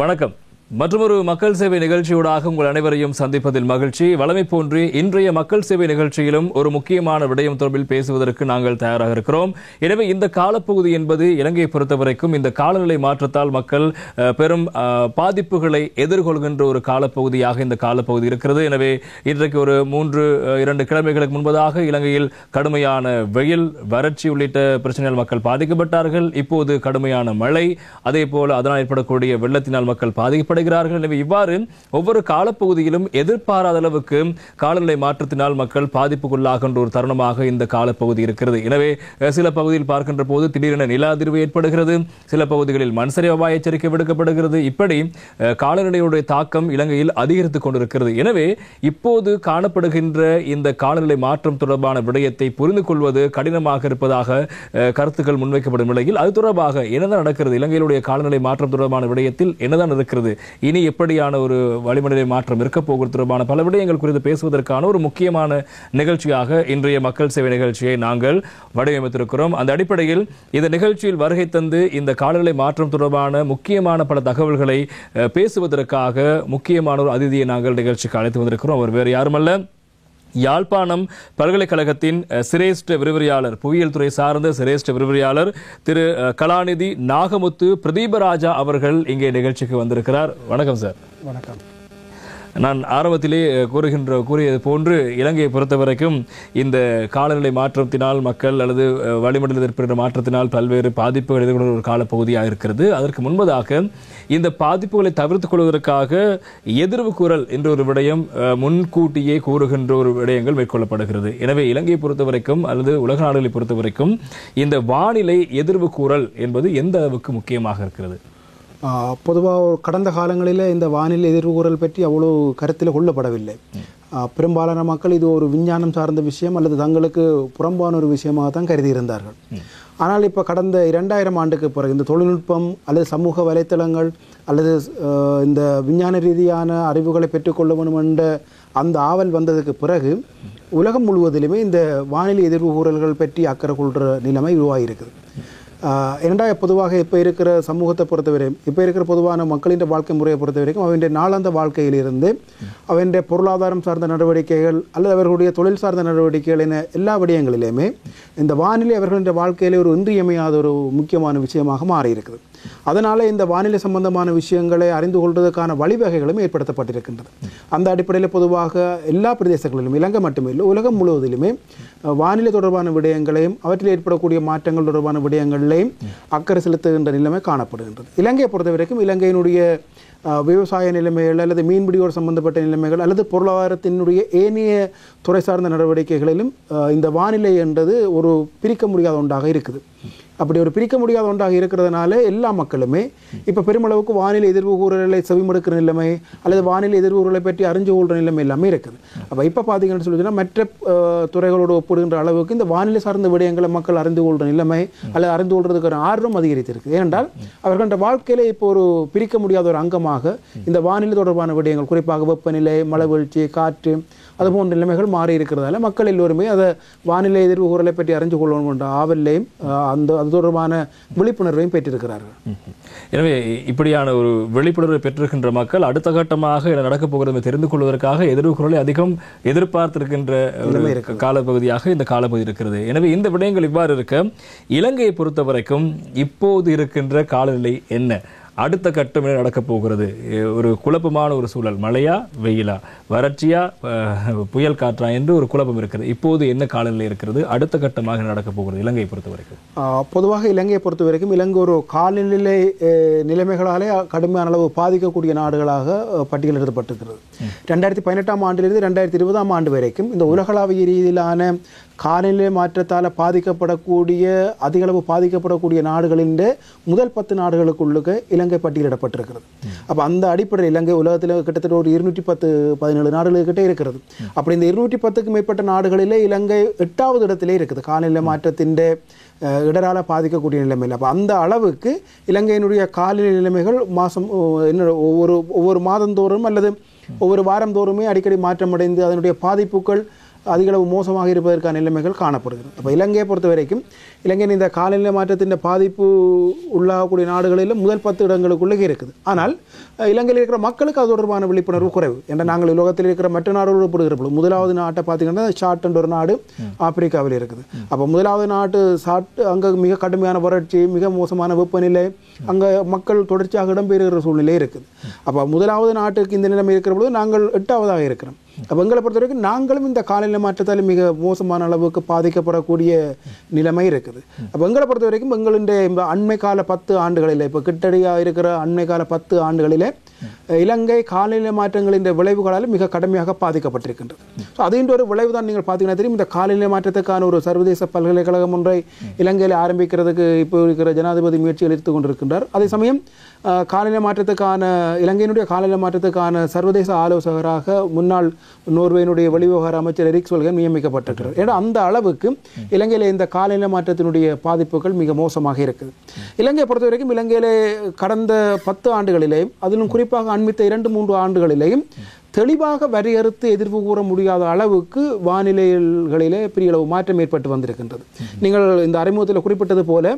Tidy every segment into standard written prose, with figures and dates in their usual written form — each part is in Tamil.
வணக்கம். மற்றொரு மக்கள் சேவை நிகழ்ச்சியூடாக உங்கள் அனைவரையும் சந்திப்பதில் மகிழ்ச்சி. வழமை போன்று இன்றைய மக்கள் சேவை நிகழ்ச்சியிலும் ஒரு முக்கியமான விடயம் தொடர்பில் பேசுவதற்கு நாங்கள் தயாராக இருக்கிறோம். எனவே இந்த காலப்பகுதி என்பது இலங்கையை பொறுத்தவரைக்கும் இந்த காலநிலை மாற்றத்தால் மக்கள் பெரும் பாதிப்புகளை எதிர்கொள்கின்ற ஒரு காலப்பகுதியாக இந்த காலப்பகுதி இருக்கிறது. எனவே இன்றைக்கு ஒரு 2 கிழமைகளுக்கு முன்பதாக இலங்கையில் கடுமையான வெயில், வறட்சி உள்ளிட்ட பிரச்சனையால் மக்கள் பாதிக்கப்பட்டார்கள். இப்போது கடுமையான மழை, அதே போல அதனால் ஏற்படக்கூடிய வெள்ளத்தினால் மக்கள் பாதிக்கப்பட்டார்கள். எனவே இவ்வாறு ஒவ்வொரு காலப்பகுதியிலும் எதிர்பாராத அளவுக்கு காலநிலை மாற்றத்தினால் மக்கள் பாதிப்புக்குள்ளாகின்ற ஒரு தருணமாக இந்த காலப்பகுதி இருக்கிறது. எனவே சில பகுதியில் பார்க்கின்ற போது திடீரென நில அதிர்வு ஏற்படுகிறது, சில பகுதிகளில் மண்சரிவு அபாய எச்சரிக்கை விடுக்கப்படுகிறது. இப்படி காலநிலையுடைய தாக்கம் இலங்கையில் அதிகரித்துக் கொண்டிருக்கிறது. எனவே இப்போது காணப்படுகின்ற இந்த காலநிலை மாற்றம் தொடர்பான விடயத்தை புரிந்து கொள்வது கடினமாக இருப்பதாக கருத்துக்கள் முன்வைக்கப்படும் நிலையில் அது தொடர்பாக என்னதான் நடக்கிறது, இலங்கையிலுடைய காலநிலை மாற்றம் தொடர்பான விடயத்தில் என்னதான் இருக்கிறது, இனி எப்படியான ஒரு வளிமண்டல மாற்றம் இருக்க போகிறது தொடர்பான பல விடயங்கள் குறித்து பேசுவதற்கான ஒரு முக்கியமான நிகழ்ச்சியாக இன்றைய மக்கள் சேவை நிகழ்ச்சியை நாங்கள் வடிவமைத்திருக்கிறோம். அந்த அடிப்படையில் இந்த நிகழ்ச்சியில் வருகை தந்து இந்த காலநிலை மாற்றம் தொடர்பான முக்கியமான பல தகவல்களை பேசுவதற்காக முக்கியமான ஒரு அதிதியை நாங்கள் நிகழ்ச்சிக்கு அழைத்து வந்திருக்கிறோம். அவர் வேறு யாருமல்ல, யாழ்ப்பாணம் பல்கலைக்கழகத்தின் சிரேஷ்ட விரிவுரையாளர், புவியியல் துறை சார்ந்த சிரேஷ்ட விரிவுரையாளர் திரு கலாநிதி நாகமுத்து பிரதீபராஜா அவர்கள் இங்கே நிகழ்ச்சிக்கு வந்திருக்கிறார். வணக்கம் சார். வணக்கம். நான் ஆரம்பத்திலே கூறியது போன்று இலங்கையை பொறுத்தவரைக்கும் இந்த காலநிலை மாற்றத்தினால் மக்கள் அல்லது வளிமண்டலத்தில் ஏற்படுகிற மாற்றத்தினால் பல்வேறு பாதிப்புகள் எதிர்கொள்கிற ஒரு காலப்பகுதியாக இருக்கிறது. அதற்கு முன்பதாக இந்த பாதிப்புகளை தவிர்த்துக் கொள்வதற்காக எதிர்வு கூறல் என்ற ஒரு விடயம் முன்கூட்டியே கூறுகின்ற ஒரு விடயங்கள் மேற்கொள்ளப்படுகிறது. எனவே இலங்கையை பொறுத்தவரைக்கும் அல்லது உலக நாடுகளை பொறுத்தவரைக்கும் இந்த வானிலை எதிர்வு கூறல் என்பது எந்த அளவுக்கு முக்கியமாக இருக்கிறது? பொதுவாக கடந்த காலங்களில் இந்த வானிலை எதிர்வுகூறல் பற்றி அவ்வளோ கருத்தில் கொள்ளப்படவில்லை. பெரும்பாலான மக்கள் இது ஒரு விஞ்ஞானம் சார்ந்த விஷயம் அல்லது தங்களுக்கு புறம்பான ஒரு விஷயமாக தான் கருதி இருந்தார்கள். ஆனால் இப்போ கடந்த 2000 ஆண்டுக்கு பிறகு இந்த தொழில்நுட்பம் அல்லது சமூக வலைத்தளங்கள் அல்லது இந்த விஞ்ஞான ரீதியான அறிவுகளை பெற்றுக்கொள்ள வேண்டும் என்ற அந்த ஆவல் வந்ததுக்கு பிறகு உலகம் முழுவதிலுமே இந்த வானிலை எதிர்வுகூறல்கள் பற்றி அக்கறை கொள்கிற நிலைமை உருவாகியிருக்குது. பொதுவாக இப்போ இருக்கிற சமூகத்தை பொறுத்தவரை, இப்போ இருக்கிற பொதுவான மக்களின் வாழ்க்கை முறையை பொறுத்த வரைக்கும் அவனுடைய நாளாந்த வாழ்க்கையிலிருந்து அவனுடைய பொருளாதாரம் சார்ந்த நடவடிக்கைகள் அல்லது அவர்களுடைய தொழில் சார்ந்த நடவடிக்கைகள் என எல்லா விடயங்களிலுமே இந்த வானிலை அவர்களுடைய வாழ்க்கையிலே ஒரு இன்றியமையாத ஒரு முக்கியமான விஷயமாக மாறியிருக்குது. அதனால் இந்த வானிலை சம்பந்தமான விஷயங்களை அறிந்து கொள்வதற்கான வழிவகைகளும் ஏற்படுத்தப்பட்டிருக்கின்றது. அந்த அடிப்படையில் பொதுவாக எல்லா பிரதேசங்களிலும், இலங்கை மட்டுமே இல்லை உலகம் முழுவதிலுமே வானிலை தொடர்பான விடயங்களையும் அவற்றில் ஏற்படக்கூடிய மாற்றங்கள் தொடர்பான விடயங்களையும் அக்கறை செலுத்துகின்ற நிலைமை காணப்படுகின்றது. இலங்கையை பொறுத்த வரைக்கும் இலங்கையினுடைய விவசாய நிலைமைகள் அல்லது மீன்பிடியோடு சம்பந்தப்பட்ட நிலைமைகள் அல்லது பொருளாதாரத்தினுடைய ஏனைய துறை சார்ந்த நடவடிக்கைகளிலும் இந்த வானிலை என்றது ஒரு பிரிக்க முடியாத ஒன்றாக இருக்குது. அப்படி ஒரு பிரிக்க முடியாத ஒன்றாக இருக்கிறதுனால எல்லா மக்களுமே இப்போ பெருமளவுக்கு வானிலை எதிர்வுகூறலை செவிமடுக்கிற நிலைமை அல்லது வானிலை எதிர்வுகளை பற்றி அறிஞ்சு கொள்கிற நிலைமை எல்லாமே இருக்குது. அப்போ இப்போ பார்த்தீங்கன்னு சொல்லிச்சுன்னா மற்ற துறைகளோடு ஒப்பிடுகின்ற அளவுக்கு இந்த வானிலை சார்ந்த விடயங்களை மக்கள் அறிந்து கொள்கிற நிலைமை அல்லது அறிந்து கொள்றதுக்கான ஆர்வம் அதிகரித்திருக்கு. ஏனென்றால் அவர்களோட வாழ்க்கையில இப்போ ஒரு பிரிக்க முடியாத ஒரு அங்கமாக இந்த வானிலை தொடர்பான விடயங்கள், குறிப்பாக வெப்பநிலை, மழை வீழ்ச்சி, காற்று, அது போன்ற நிலைமைகள் மாறி இருக்கிறதால மக்கள் எல்லோருமே அதை வானிலை எதிர்வுகூறலை பற்றி அறிஞ்சு கொள்ளணும் என்ற ஆவலையும் அது தொடர்பான விழிப்புணர்வையும் பெற்றிருக்கிறார்கள். எனவே இப்படியான ஒரு விழிப்புணர்வை பெற்றிருக்கின்ற மக்கள் அடுத்த கட்டமாக நடக்கப் போகிறது தெரிந்து கொள்வதற்காக எதிர்வுகூறலை அதிகம் எதிர்பார்த்திருக்கின்ற காலப்பகுதியாக இந்த காலப்பகுதி இருக்கிறது. எனவே இந்த விடயங்கள் இவ்வாறு இருக்க இலங்கையை பொறுத்த வரைக்கும் இப்போது இருக்கின்ற காலநிலை என்ன, அடுத்த கட்டம் என்ன நடக்கப் போகிறது, ஒரு குழப்பமான ஒரு சூழல், மழையா வெயிலா, வறட்சியா புயல் காற்றா என்று ஒரு குழப்பம் இருக்கிறது. இப்போது என்ன காலநிலை இருக்கிறது, அடுத்த கட்டமாக நடக்கப் போகிறது இலங்கையை பொறுத்த வரைக்கும்? பொதுவாக இலங்கையை பொறுத்த வரைக்கும் இலங்கை ஒரு காலநிலை நிலைமைகளாலே கடுமையான அளவு பாதிக்கக்கூடிய நாடுகளாக பட்டியலிடப்பட்டிருக்கிறது. 2018ஆம் ஆண்டிலிருந்து 2020ஆம் ஆண்டு வரைக்கும் இந்த உலகளாவிய ரீதியிலான காலநிலை மாற்றத்தால் அதிகளவு பாதிக்கப்படக்கூடிய நாடுகளின் முதல் 10 நாடுகளுக்குள்ளுக்கு இலங்கை பட்டியலிடப்பட்டிருக்கிறது. அப்போ அந்த அடிப்படையில் இலங்கை உலகத்தில் கிட்டத்தட்ட ஒரு 217 நாடுகள்கிட்ட இருக்கிறது. அப்படி இந்த 210க்கும் மேற்பட்ட நாடுகளிலே இலங்கை 8வது இடத்திலே இருக்குது காலநிலை மாற்றத்தின் இடரால பாதிக்கக்கூடிய நிலைமையில். அப்போ அந்த அளவுக்கு இலங்கையினுடைய காலநிலை நிலைமைகள் ஒவ்வொரு மாதந்தோறும் அல்லது ஒவ்வொரு வாரந்தோறுமே அடிக்கடி மாற்றமடைந்து அதனுடைய பாதிப்புகள் அதிகளவு மோசமாக இருப்பதற்கான நிலைமைகள் காணப்படுகிறது. அப்போ இலங்கையை பொறுத்த வரைக்கும் இலங்கையின் இந்த காலநிலை மாற்றத்தின் பாதிப்பு உள்ளாகக்கூடிய நாடுகளில் முதல் 10 இடங்களுக்குள்ளே இருக்குது. ஆனால் இலங்கையில் இருக்கிற மக்களுக்கு அது தொடர்பான விழிப்புணர்வு குறைவு. என்ற நாங்கள் உலகத்தில் இருக்கிற மற்ற நாடுகளோடு ஒப்பிடுகிற முதலாவது நாட்டை பார்த்தீங்கன்னா ஷாட் என்ற ஒரு நாடு ஆப்பிரிக்காவில் இருக்குது. அப்போ முதலாவது நாட்டு ஷாட் அங்கே மிக கடுமையான வறட்சி, மிக மோசமான வெப்பநிலை, அங்கே மக்கள் தொடர்ச்சியாக இடம்பெறுகிற சூழ்நிலை இருக்குது. அப்போ முதலாவது நாட்டுக்கு இந்த நிலைமை இருக்கிற பொழுது நாங்கள் 8ஆவதாக இருக்கிறோம். அப்போ எங்களை பொறுத்த வரைக்கும் நாங்களும் இந்த காலநிலை மாற்றத்தால் மிக மோசமான அளவுக்கு பாதிக்கப்படக்கூடிய நிலைமை இருக்குது. அப்போ எங்களை பொறுத்த வரைக்கும் எங்களுடைய அண்மை கால 10 ஆண்டுகளில் இப்போ கிட்டடியாக இருக்கிற அண்மை கால 10 ஆண்டுகளிலே இலங்கை காலநிலை மாற்றங்களின் விளைவுகளால் மிக கடுமையாக பாதிக்கப்பட்டிருக்கின்றது. ஸோ அதுன்ற ஒரு விளைவு தான் நீங்கள் பார்த்தீங்கன்னா தெரியும். இந்த காலநிலை மாற்றத்துக்கான ஒரு சர்வதேச பல்கலைக்கழகம் ஒன்றை இலங்கையில் ஆரம்பிக்கிறதுக்கு இப்போ இருக்கிற ஜனாதிபதி முயற்சிகள் எடுத்து கொண்டிருக்கின்றார். அதே சமயம் காலநிலை மாற்றத்துக்கான இலங்கையினுடைய காலநிலை மாற்றத்துக்கான சர்வதேச ஆலோசகராக முன்னாள் நோர்வேயினுடைய வெளிவிவகார அமைச்சர் எரிக் சொல்கன் நியமிக்கப்பட்டிருக்கிறார். ஏன்னா அந்த அளவுக்கு இலங்கையில் இந்த காலநிலை மாற்றத்தினுடைய பாதிப்புகள் மிக மோசமாக இருக்குது. இலங்கையை பொறுத்த வரைக்கும் இலங்கையிலே கடந்த 10 ஆண்டுகளிலே அதிலும் குறிப்பாக அண்மித்த 2-3 ஆண்டுகளிலேயும் தெளிவாக வரையறுத்து எதிர்ப்பு கூற முடியாத அளவுக்கு வானிலைகளிலே பெரிய அளவு மாற்றம் ஏற்பட்டு வந்திருக்கின்றது. நீங்கள் இந்த அறிமுகத்தில் குறிப்பிட்டது போல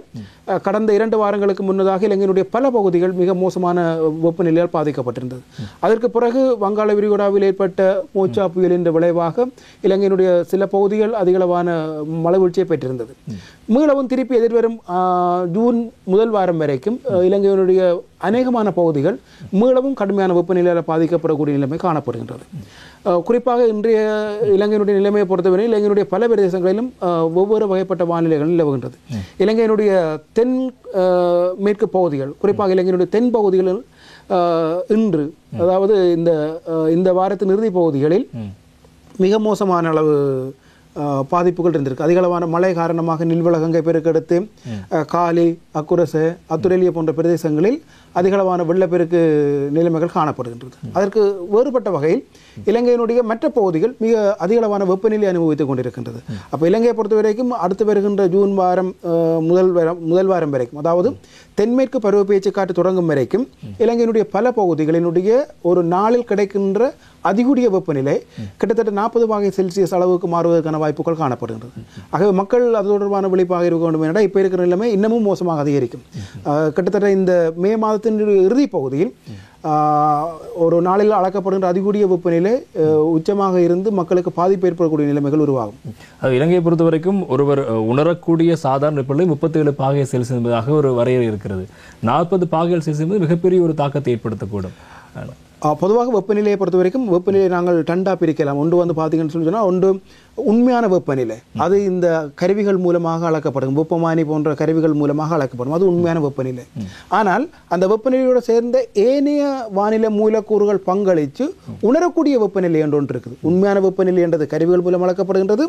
கடந்த 2 வாரங்களுக்கு முன்னதாக இலங்கையினுடைய பல பகுதிகள் மிக மோசமான வெப்பநிலையால் பாதிக்கப்பட்டிருந்தது. அதற்கு பிறகு வங்காள விரிகுடாவில் ஏற்பட்ட மோச்சா புயலின் விளைவாக இலங்கையினுடைய சில பகுதிகள் அதிகளவான மழை வீழ்ச்சியை பெற்றிருந்தது. மீளவும் திருப்பி எதிர்வரும் ஜூன் முதல் வாரம் வரைக்கும் இலங்கையினுடைய அநேகமான பகுதிகள் மீளவும் கடுமையான வெப்பநிலையால் பாதிக்கப்படக்கூடிய நிலைமை காணப்படுகின்றது. குறிப்பாக இன்றைய இலங்கையினுடைய நிலைமையை பொறுத்தவரை இலங்கையினுடைய பல பிரதேசங்களிலும் ஒவ்வொரு வகைப்பட்ட வானிலைகள் நிலவுகின்றது. இலங்கையினுடைய தென் மேற்கு பகுதிகள், குறிப்பாக இலங்கையினுடைய தென் பகுதிகளில் இன்று அதாவது இந்த வாரத்தின் இறுதி பகுதிகளில் மிக மோசமான அளவு பாதிப்புகள் இருந்திருக்கு. அதிகளவான மழை காரணமாக நீர்வளகங்கை பெருக்கெடுத்து காலி, அக்குரச, அத்துரேலிய போன்ற பிரதேசங்களில் அதிகளவான வெள்ளப்பெருக்கு நிலைமைகள் காணப்படுகின்றது. அதற்கு வேறுபட்ட வகையில் இலங்கையினுடைய மற்ற பகுதிகள் மிக அதிகளவான வெப்பநிலை அனுபவித்துக் கொண்டிருக்கின்றது. அப்போ இலங்கையை பொறுத்த வரைக்கும் அடுத்து வருகின்ற ஜூன் வாரம் முதல் வாரம் வரைக்கும், அதாவது தென்மேற்கு பருவப்பேச்சு காற்று தொடங்கும் வரைக்கும் இலங்கையினுடைய பல பகுதிகளினுடைய ஒரு நாளில் கிடைக்கின்ற அதிகூடிய வெப்பநிலை கிட்டத்தட்ட 40°C அளவுக்கு மாறுவதற்கான வாய்ப்புகள் காணப்படுகின்றது. ஆகவே மக்கள் அது தொடர்பான விழிப்பாக இருக்க வேண்டும் என்றால் இப்போ இருக்கிற நிலைமை இன்னமும் மோசமாக அதிகரிக்கும். கிட்டத்தட்ட இந்த மே மாதத்தின் இறுதி பகுதியில் ஒரு நாளில் அளக்கப்படுகின்ற அதிகூடிய வெப்பநிலை உச்சமாக இருந்து மக்களுக்கு பாதிப்பு ஏற்படக்கூடிய நிலைமைகள் உருவாகும். இலங்கையை பொறுத்த வரைக்கும் ஒருவர் உணரக்கூடிய சாதாரண வெப்பநிலை 37°C என்பதாக ஒரு வரையறை இருக்கிறது. 40°C என்பது மிகப்பெரிய ஒரு தாக்கத்தை ஏற்படுத்தக்கூடும். பொதுவாக வெப்பநிலையை பொறுத்த வரைக்கும் வெப்பநிலையை நாங்கள் டண்டா பிரிக்கலாம். ஒன்று வந்து பார்த்தீங்கன்னு சொல்லி சொன்னால் ஒன்று உண்மையான வெப்பநிலை, அது இந்த கருவிகள் மூலமாக அளக்கப்படும், வெப்பமானி போன்ற கருவிகள் மூலமாக அளக்கப்படும், அது உண்மையான வெப்பநிலை. ஆனால் அந்த வெப்பநிலையோடு சேர்ந்த ஏனைய வானிலை மூலக்கூறுகள் பங்களித்து உணரக்கூடிய வெப்பநிலை என்று ஒன்று இருக்குது. உண்மையான வெப்பநிலை என்றது கருவிகள் மூலம் அளக்கப்படுகின்றது,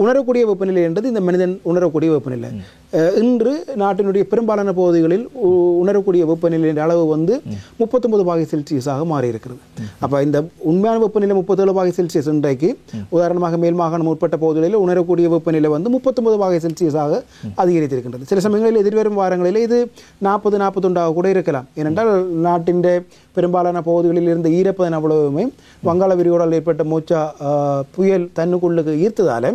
உணரக்கூடிய வெப்பநிலை என்றது இந்த மனிதன் உணரக்கூடிய வெப்பநிலை. இன்று நாட்டினுடைய பெரும்பாலான பகுதிகளில் உணரக்கூடிய வெப்பநிலையின் அளவு வந்து 39°C மாறி இருக்கிறது. அப்போ இந்த உண்மையான வெப்பநிலை 37°C இன்றைக்கு உதாரணமாக மேல் மாகாணம் உட்பட்ட பகுதிகளில் உணரக்கூடிய வெப்பநிலை வந்து 39°C அதிகரித்திருக்கின்றது. சில சமயங்களில் எதிர்வரும் வாரங்களில் இது 40-41 கூட இருக்கலாம். ஏனென்றால் நாட்டின் பெரும்பாலான பகுதிகளில் இருந்த ஈரப்பதன் அவ்வளவுமே வங்காள விரிகுடாவில் ஏற்பட்ட மோச்சா புயல் தன்னுக்குள்ளுக்கு ஈர்த்ததால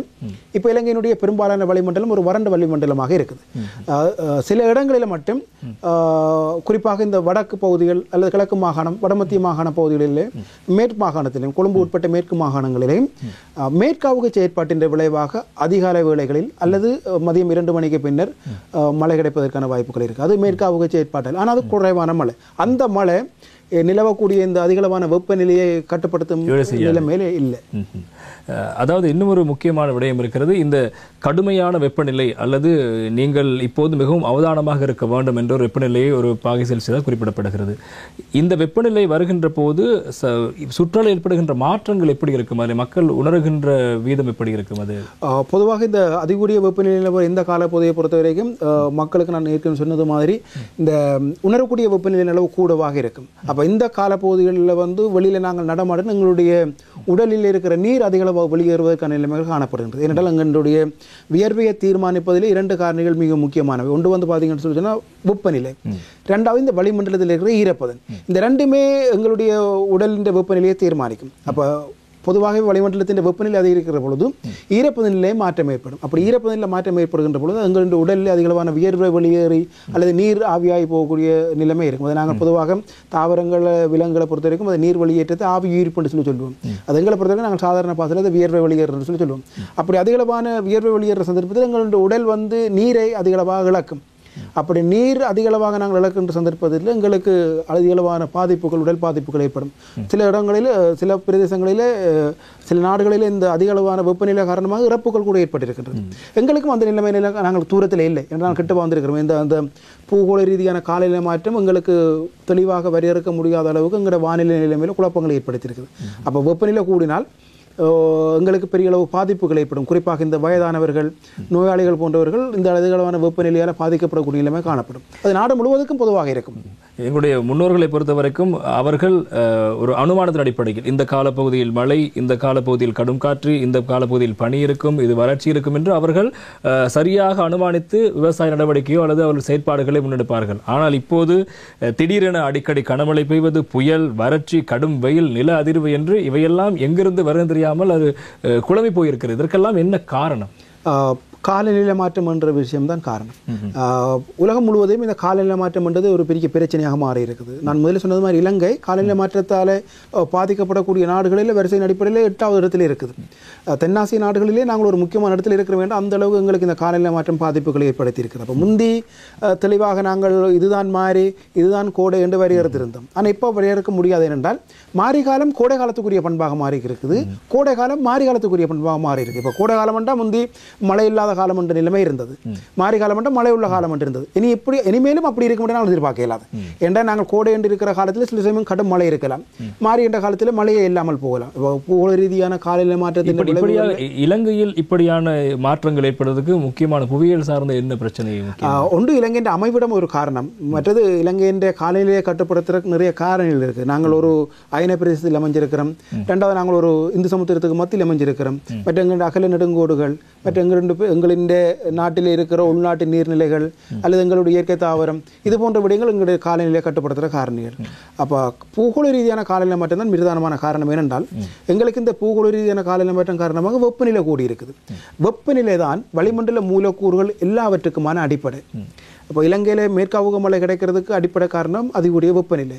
இப்போ இலங்கையினுடைய பெரும்பாலான வளிமண்டலம் ஒரு வறண்ட வளிமண்டலமாக இருக்குது. சில இடங்களில் மட்டும் குறிப்பாக இந்த வடக்கு பகுதிகள் அல்லது கிழக்கு மாகாணம், வடமத்திய மாகாண பகுதிகளிலே, மேற்கு மாகாணத்திலும், கொழும்பு உட்பட்ட மேற்கு மாகாணங்களிலேயும் மேற்காவுக்கு செயற்பாட்டின் விளைவாக அதிகாலை வேளைகளில் அல்லது மதியம் 2 மணிக்கு பின்னர் மழை கிடைப்பதற்கான வாய்ப்புகள் இருக்குது. அது மேற்காவுக்கு செயற்பாட்டில், ஆனால் அது குறைவான மழை. அந்த மழை நிலவக்கூடிய இந்த அதிகளவான வெப்பநிலையை கட்டுப்படுத்தும் நிலைமையிலே இல்லை. அதாவது இன்னும் ஒரு முக்கியமான விடயம் இருக்கிறது. இந்த கடுமையான வெப்பநிலை அல்லது நீங்கள் இப்போது மிகவும் அவதானமாக இருக்க வேண்டும் என்ற ஒரு வெப்பநிலையை ஒரு °C குறிப்பிடப்படுகிறது. இந்த வெப்பநிலை வருகின்ற போது சுற்றுலா ஏற்படுகின்ற மாற்றங்கள் எப்படி இருக்கும், அது மக்கள் உணர்கின்ற வீதம் எப்படி இருக்கும்? அது பொதுவாக இந்த அதிகூடிய வெப்பநிலையில் இந்த காலப்பகுதியை பொறுத்த வரைக்கும் மக்களுக்கு நான் ஏற்கனவே சொன்னது மாதிரி இந்த உணரக்கூடிய வெப்பநிலை அளவு கூடவாக இருக்கும். அப்போ இந்த காலப்பகுதிகளில் வந்து வெளியில் நாங்கள் நடமாட எங்களுடைய உடலில் இருக்கிற நீர் அதிகளவு வெளியேறுவதற்கான நிலைமைகள் காணப்படுகின்றது. ஏனென்றால் எங்களுடைய வியர்வையை தீர்மானிப்பதில் 2 காரணிகள் மிக முக்கியமானவை. ஒன்று வந்து பார்த்தீங்கன்னு சொல்லி சொன்னால் வெப்பநிலை, ரெண்டாவது இந்த வளிமண்டலத்தில் இருக்கிற ஈரப்பதன். இந்த ரெண்டுமே எங்களுடைய உடலின் வெப்பநிலையை தீர்மானிக்கும். அப்போ பொதுவாகவே வளிமண்டலத்தின் வெப்பநிலை அதிகரிக்கிற பொழுது ஈரப்பதநிலையை மாற்றம் ஏற்படும். அப்படி ஈரப்பதநிலை மாற்றம் ஏற்படுகின்ற பொழுது எங்களுடைய உடலில் அதிகளவான வியர்வை வெளியேறி அல்லது நீர் ஆவியாகி போகக்கூடிய நிலைமை இருக்கும். அதை நாங்கள் பொதுவாக தாவரங்களை விலங்குகளை பொறுத்த வரைக்கும் அதை நீர் வெளியேற்றத்தை ஆவி ஈர்ப்புன்னு சொல்லுவோம். அது எங்களை பொறுத்த வரைக்கும் நாங்கள் சாதாரண பாசத்தில் அதை வியர்வை வெளியேறுன்னு சொல்லுவோம். அப்படி அதிகளவான வியர்வை வெளியேற சந்தர்ப்பத்தில் எங்களுடைய உடல் நீரை அதிகளவாக இழக்கும். அப்படி நீர் அதிகளவாக நாங்கள் இழக்கின்ற சந்தர்ப்பத்தில் எங்களுக்கு அதிகளவான பாதிப்புகள், உடல் பாதிப்புகள் ஏற்படும். சில இடங்களில், சில பிரதேசங்களில், சில நாடுகளில் இந்த அதிகளவான வெப்பநிலை காரணமாக இறப்புகள் கூட ஏற்பட்டிருக்கின்றது. எங்களுக்கும் அந்த நிலைமையில நாங்கள் தூரத்தில் இல்லை என்று நாங்கள் கிட்ட வந்திருக்கிறோம். அந்த பூகோள ரீதியான காலநிலை மாற்றம் எங்களுக்கு தெளிவாக வரையறுக்க முடியாத அளவுக்கு எங்களோட வானிலை நிலைமையில் குழப்பங்களை ஏற்படுத்தியிருக்குது. அப்போ வெப்பநிலை கூடினால் எங்களுக்கு பெரிய அளவு பாதிப்புகள் ஏற்படும். குறிப்பாக இந்த வயதானவர்கள், நோயாளிகள் போன்றவர்கள் இந்த அதிகளவான வெப்பநிலையால் பாதிக்கப்படக்கூடிய நிலைமை காணப்படும். அது நாடு முழுவதுக்கும் பொதுவாக இருக்கும். எங்களுடைய முன்னோர்களை பொறுத்த வரைக்கும் அவர்கள் ஒரு அனுமானத்தின் அடிப்படையில் இந்த காலப்பகுதியில் மழை, இந்த காலப்பகுதியில் கடும் காற்று, இந்த காலப்பகுதியில் பனி இருக்கும், இது வறட்சி இருக்கும் என்று அவர்கள் சரியாக அனுமானித்து விவசாய நடவடிக்கையோ அல்லது அவர்கள் செயற்பாடுகளை முன்னெடுப்பார்கள். ஆனால் இப்போது திடீரென அடிக்கடி கனமழை பெய்வது, புயல், வறட்சி, கடும் வெயில், நில அதிர்வு என்று இவையெல்லாம் எங்கிருந்து வருகிறது தெரியாமல் அது குழம்பி போயிருக்கிறது. இதற்கெல்லாம் என்ன காரணம்? காலநிலை மாற்றம் என்ற விஷயம்தான் காரணம். உலகம் முழுவதும் இந்த காலநிலை மாற்றம் என்றது ஒரு பெரிய பிரச்சனையாக மாறி இருக்குது. நான் முதல்ல சொன்னது மாதிரி இலங்கை காலநிலை மாற்றத்தால் பாதிக்கப்படக்கூடிய நாடுகளில் வரிசையின் அடிப்படையில் 8வது இடத்துல இருக்குது. தென்னாசிய நாடுகளிலே நாங்கள் ஒரு முக்கியமான இடத்துல இருக்கிற வேண்டாம். அந்த அளவுக்கு எங்களுக்கு இந்த காலநிலை மாற்றம் பாதிப்புகளை ஏற்படுத்தி இருக்கிறது. அப்போ முந்தி தெளிவாக நாங்கள் இதுதான் மாறி, இதுதான் கோடை என்று வரையறுத்திருந்தோம். ஆனால் இப்போ வரையறுக்க முடியாது. ஏனென்றால் மாறி காலம் கோடை காலத்துக்குரிய பண்பாக மாறி இருக்குது, கோடை காலம் மாறி காலத்துக்குரிய பண்பாக மாறி இருக்கு. இப்போ கோடை காலம் என்றால் முந்தி மழை இல்லாத காலம் என்ற நிலைமை இருந்தது, மாறி காலம் என்றால் மழை உள்ள காலம் என்று இருந்தது. இனிமேலும் அப்படி இருக்க முடியாது, நாங்கள் எதிர்பார்க்க இயலாது. என்றால் நாங்கள் கோடை என்று இருக்கிற காலத்தில் சில சமயம் கடும் மழை இருக்கலாம், மாறி என்ற காலத்தில் மழையே இல்லாமல் போகலாம். பூகோள ரீதியான காலநிலை மாற்றத்தின் இலங்கையில் இப்படியான மாற்றங்கள் ஏற்படுவதற்கு முக்கியமான புவியியல் சார்ந்த என்ன பிரச்சனை? ஒன்று இலங்கையின் அமைவிடம் ஒரு காரணம், மற்றது இலங்கையின் காலநிலையை கட்டுப்படுத்துறதுக்கு நிறைய காரணிகள் இருக்கு. நாங்கள் ஒரு அயன பிரதேசத்தில் அமைஞ்சிருக்கிறோம். ரெண்டாவது நாங்கள் ஒரு இந்து சமுத்திரத்துக்கு மத்தியில் அமைஞ்சிருக்கிறோம். மற்ற எங்களுடைய அகல நெடுங்கோடுகள், மற்ற எங்களின் நாட்டில் இருக்கிற உள்நாட்டு நீர்நிலைகள் அல்லது எங்களுடைய இயற்கை தாவரம், இது போன்ற விடயங்கள் எங்களுடைய காலநிலையை கட்டுப்படுத்துகிற காரணிகள். அப்போ பூகோள ரீதியான காலநிலை மாற்றம் தான் பிரதானமான காரணம். ஏனென்றால் எங்களுக்கு இந்த பூகோள ரீதியான காலநிலை மாற்றம் காரணமாக வெப்பநிலை கூடி இருக்குது. வெப்பநிலை தான் வளிமண்டல மூலக்கூறுகள் எல்லாவற்றுக்குமான அடிப்படை. இப்போ இலங்கையில மேற்காவுக மழை கிடைக்கிறதுக்கு அடிப்படை காரணம் அதிகூடிய வெப்பநிலை.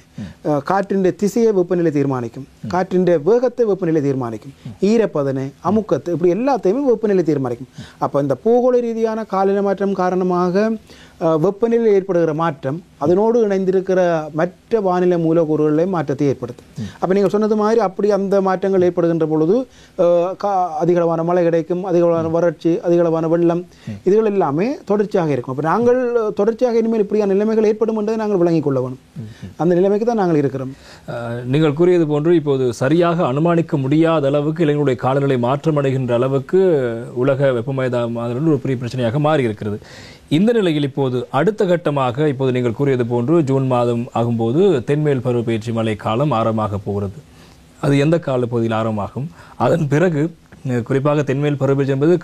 காற்றின் திசையை வெப்பநிலை தீர்மானிக்கும், காற்றின் வேகத்தை வெப்பநிலை தீர்மானிக்கும், ஈரப்பதனை, அமுக்கத்தை, இப்படி எல்லாத்தையுமே வெப்பநிலை தீர்மானிக்கும். அப்போ இந்த பூகோள ரீதியான காலநிலை மாற்றம் காரணமாக வெப்பநிலையில் ஏற்படுகிற மாற்றம் அதனோடு இணைந்திருக்கிற மற்ற வானிலை மூலக்கூறுகளை மாற்றத்தை ஏற்படுத்தும். அப்போ நீங்கள் சொன்னது மாதிரி அப்படி அந்த மாற்றங்கள் ஏற்படுகின்ற பொழுது அதிகளவான மழை கிடைக்கும், அதிகளவான வறட்சி, அதிகளவான வெள்ளம், இதுகள் எல்லாமே தொடர்ச்சியாக இருக்கும். அப்போ நாங்கள் தொடர்ச்சியாக இனிமேல் இப்படியான நிலைமைகள் ஏற்படும் என்பதை நாங்கள் விளங்கிக் கொள்ள வேணும். அந்த நிலைமைக்கு தான் நாங்கள் இருக்கிறோம். நீங்கள் கூறியது போன்று இப்போது சரியாக அனுமானிக்க முடியாத அளவுக்கு இளைஞருடைய காலநிலை மாற்றமடைகின்ற அளவுக்கு உலக வெப்பமயமாதல் ஒரு பெரிய பிரச்சனையாக மாறி இருக்கிறது. இந்த நிலையில் இப்போது அடுத்த கட்டமாக இப்போது நீங்கள் கூறியது போன்று ஜூன் மாதம் ஆகும்போது தென்மேல் பருவப்பெயர்ச்சி மழை காலம் ஆரம்பமாக போகிறது. அது எந்த காலப்பகுதியில் ஆரம்பமாகும்? அதன் பிறகு குறிப்பாக தென்மேல் பருவப்பெயர்ச்சி என்பது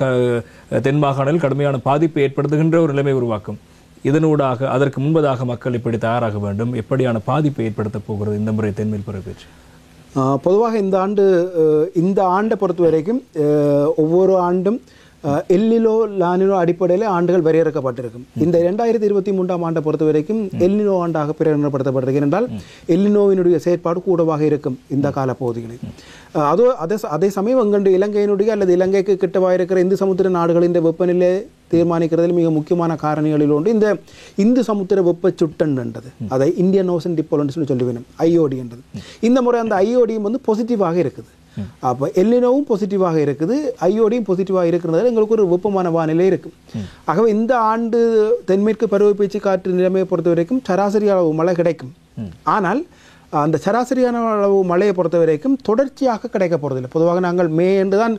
தென் மாகாணத்தில் கடுமையான பாதிப்பை ஏற்படுத்துகின்ற ஒரு நிலைமை உருவாக்கும். இதனூடாக அதற்கு முன்பதாக மக்கள் இப்படி தயாராக வேண்டும். எப்படியான பாதிப்பை ஏற்படுத்த போகிறது இந்த முறை தென்மேல் பருவப்பெயர்ச்சி? பொதுவாக இந்த ஆண்டை பொறுத்த வரைக்கும் ஒவ்வொரு ஆண்டும் எல்னினோ லானினோ அடிப்படையில் ஆண்டுகள் வரையறுக்கப்பட்டிருக்கும். இந்த 2023ஆம் ஆண்டை பொறுத்த வரைக்கும் எல்னினோ ஆண்டாக பிரகடனப்படுத்தப்பட்டிருக்கு. என்றால் எல்னினோவினுடைய செயற்பாடு கூடவாக இருக்கும் இந்த காலப்பகுதிகளில். அதே சமயம் எங்களுடைய இலங்கையினுடைய அல்லது இலங்கைக்கு கிட்டவாக இருக்கிற இந்து சமுத்திர நாடுகளின் வெப்பநிலை தீர்மானிக்கிறதில் மிக முக்கியமான காரணிகளில் ஒன்று இந்த இந்து சமுத்திர வெப்ப சுட்டன் என்றது. அதை இந்தியன் ஓசன் டிப்போல் சொல்லுவேன், ஐஓடி என்றது. இந்த முறை அந்த ஐஓடியும் பாசிட்டிவாக இருக்குது. அப்போ எல்னினோவும் பாசிட்டிவாக இருக்குது, ஐஓடியும் பாசிட்டிவாக இருக்கிறதால எங்களுக்கு ஒரு வெப்பமான வானிலை இருக்கு. ஆகவே இந்த ஆண்டு தென்மேற்கு பருவப்பெயர்ச்சி காற்று நிலைமையை பொறுத்த வரைக்கும் சராசரி அளவு மழை கிடைக்கும். ஆனால் அந்த சராசரியான அளவு மழையை பொறுத்த வரைக்கும் தொடர்ச்சியாக கிடைக்க போகிறதில்லை. பொதுவாக நாங்கள் மே என்று தான்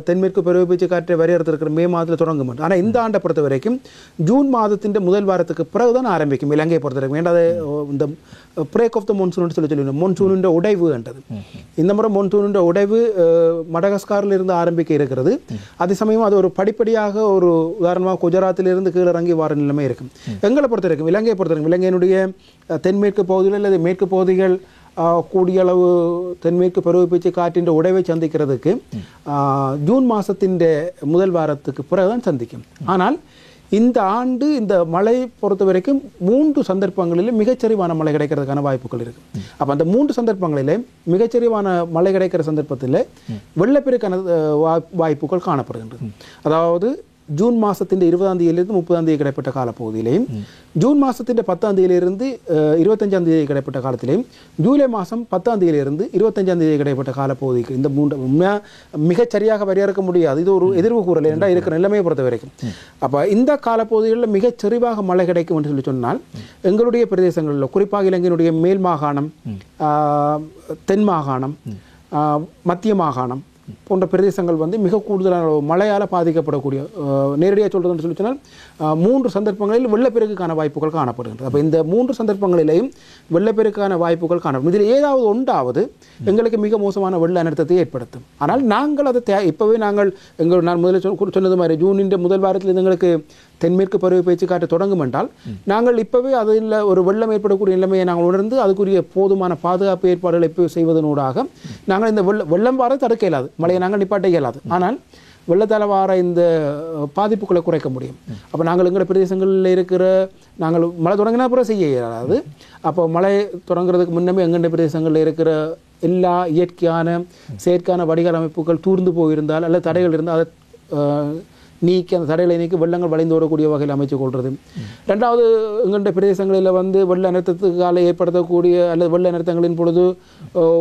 தென்மேற்கு பருவப்பெயர்ச்சி காற்றை வரையறுத்திருக்கிற மே மாதத்தில் தொடங்கும். ஆனால் இந்த ஆண்டை பொறுத்த வரைக்கும் ஜூன் மாதத்தின் முதல் வாரத்துக்கு பிறகுதான் ஆரம்பிக்கும் இலங்கையை பொறுத்த வரைக்கும். ஏன்டாது இந்த பிரேக் ஆஃப் த மோன்சூன் சொல்லுவோம், மோன்சூனின் உடைவு என்றது. இந்த முறை மோன்சூனின் உடைவு மடகாஸ்காரில் இருந்து ஆரம்பிக்க இருக்கிறது. அதே சமயம் அது ஒரு படிப்படியாக ஒரு உதாரணமாக குஜராத்திலிருந்து கீழே இறங்கி வர நிலைமை இருக்கும். எங்களை பொறுத்த வரைக்கும் இலங்கையை பொறுத்த வரைக்கும் இலங்கையினுடைய தென்மேற்கு பகுதிகள் அல்லது மேற்கு பகுதிகள் கூடிய அளவு தென்மேற்கு பருவப்பேச்சு காற்றின் உடைவை சந்திக்கிறதுக்கு ஜூன் மாதத்தின் முதல் வாரத்துக்கு பிறகுதான் சந்திக்கும். ஆனால் இந்த ஆண்டு இந்த மழை பொறுத்த வரைக்கும் 3 சந்தர்ப்பங்களிலும் மிகச்சரிவான மழை கிடைக்கிறதுக்கான வாய்ப்புகள் இருக்கு. அப்போ அந்த 3 சந்தர்ப்பங்களிலே மிகச்சரிவான மழை கிடைக்கிற சந்தர்ப்பத்தில் வெள்ளப்பெருக்கான வாய்ப்புகள் காணப்படுகின்றது. அதாவது ஜூன் மாதத்தின் 20ஆம் தேதியிலிருந்து 30ஆம் தேதி கிடைப்பட்ட காலப்பகுதியிலையும், ஜூன் மாதத்தின் 10ஆம் தேதியிலிருந்து 25ஆம் தேதி கிடைப்பட்ட காலத்திலையும், ஜூலை மாதம் 10ஆம் தேதியிலிருந்து 25ஆம் தேதி கிடைப்பட்ட காலப்பகுதிக்கு இந்த 3 மிகச்சரியாக வரையறுக்க முடியாது. இது ஒரு எதிர்வு கூறல் என்றால் இருக்கிற நிலைமையை பொறுத்த வரைக்கும். அப்போ இந்த காலப்பகுதிகளில் மிகச்சரிவாக மழை கிடைக்கும் என்று சொன்னால் எங்களுடைய பிரதேசங்களில் குறிப்பாக இலங்கையினுடைய மேல் மாகாணம், தென் மாகாணம், மத்திய மாகாணம் போன்ற பிரதேசங்கள் வந்து மிக கூடுதலான மழையால் பாதிக்கப்படக்கூடிய, நேரடியாக சொல்கிறதுன்னு சொல்லி சொன்னால் 3 சந்தர்ப்பங்களில் வெள்ளப்பெருக்கான வாய்ப்புகள் காணப்படுகின்றது. அப்போ இந்த 3 சந்தர்ப்பங்களிலேயும் வெள்ளப்பெருக்கான வாய்ப்புகள் காணப்படும். இதில் ஏதாவது ஒன்றாவது எங்களுக்கு மிக மோசமான வெள்ள அனர்த்தத்தை ஏற்படுத்தும். ஆனால் நாங்கள் அதை இப்போவே நாங்கள் நான் முதலில் சொன்னது மாதிரி ஜூனின் முதல் வாரத்தில் எங்களுக்கு தென்மேற்கு பருவப்பேச்சு காற்று தொடங்கும் என்றால் நாங்கள் இப்போவே அதில் ஒரு வெள்ளம் ஏற்படக்கூடிய நிலைமையை நாங்கள் உணர்ந்து அதுக்குரிய போதுமான பாதுகாப்பு ஏற்பாடுகளை இப்போ செய்வதனூடாக நாங்கள் இந்த வெள்ளம் வார தடுக்க இயலாது, மழையை நாங்கள் நிப்பாட்ட இயலாது. ஆனால் வெள்ளத்தால் வார இந்த பாதிப்புகளை குறைக்க முடியும். அப்போ நாங்கள் எங்கள் பிரதேசங்களில் இருக்கிற நாங்கள் மழை தொடங்கினா அப்புறம் செய்ய இயலாது. அப்போ மழை தொடங்குறதுக்கு முன்னமே எங்கள் பிரதேசங்களில் இருக்கிற எல்லா இயற்கையான செயற்கையான வடிகால் அமைப்புகள் தூர்ந்து போயிருந்தால் அல்லது தடைகள் இருந்தால் அதை நீக்கி அந்த தடைகளை நீக்கி வெள்ளங்கள் வளைந்து ஓடக்கூடிய வகையில் அமைச்சு கொள்வது. ரெண்டாவது, எங்களுடைய பிரதேசங்களில் வந்து வெள்ள அனர்த்தத்துக்கால ஏற்படுத்தக்கூடிய அல்லது வெள்ள அனர்த்தங்களின் பொழுது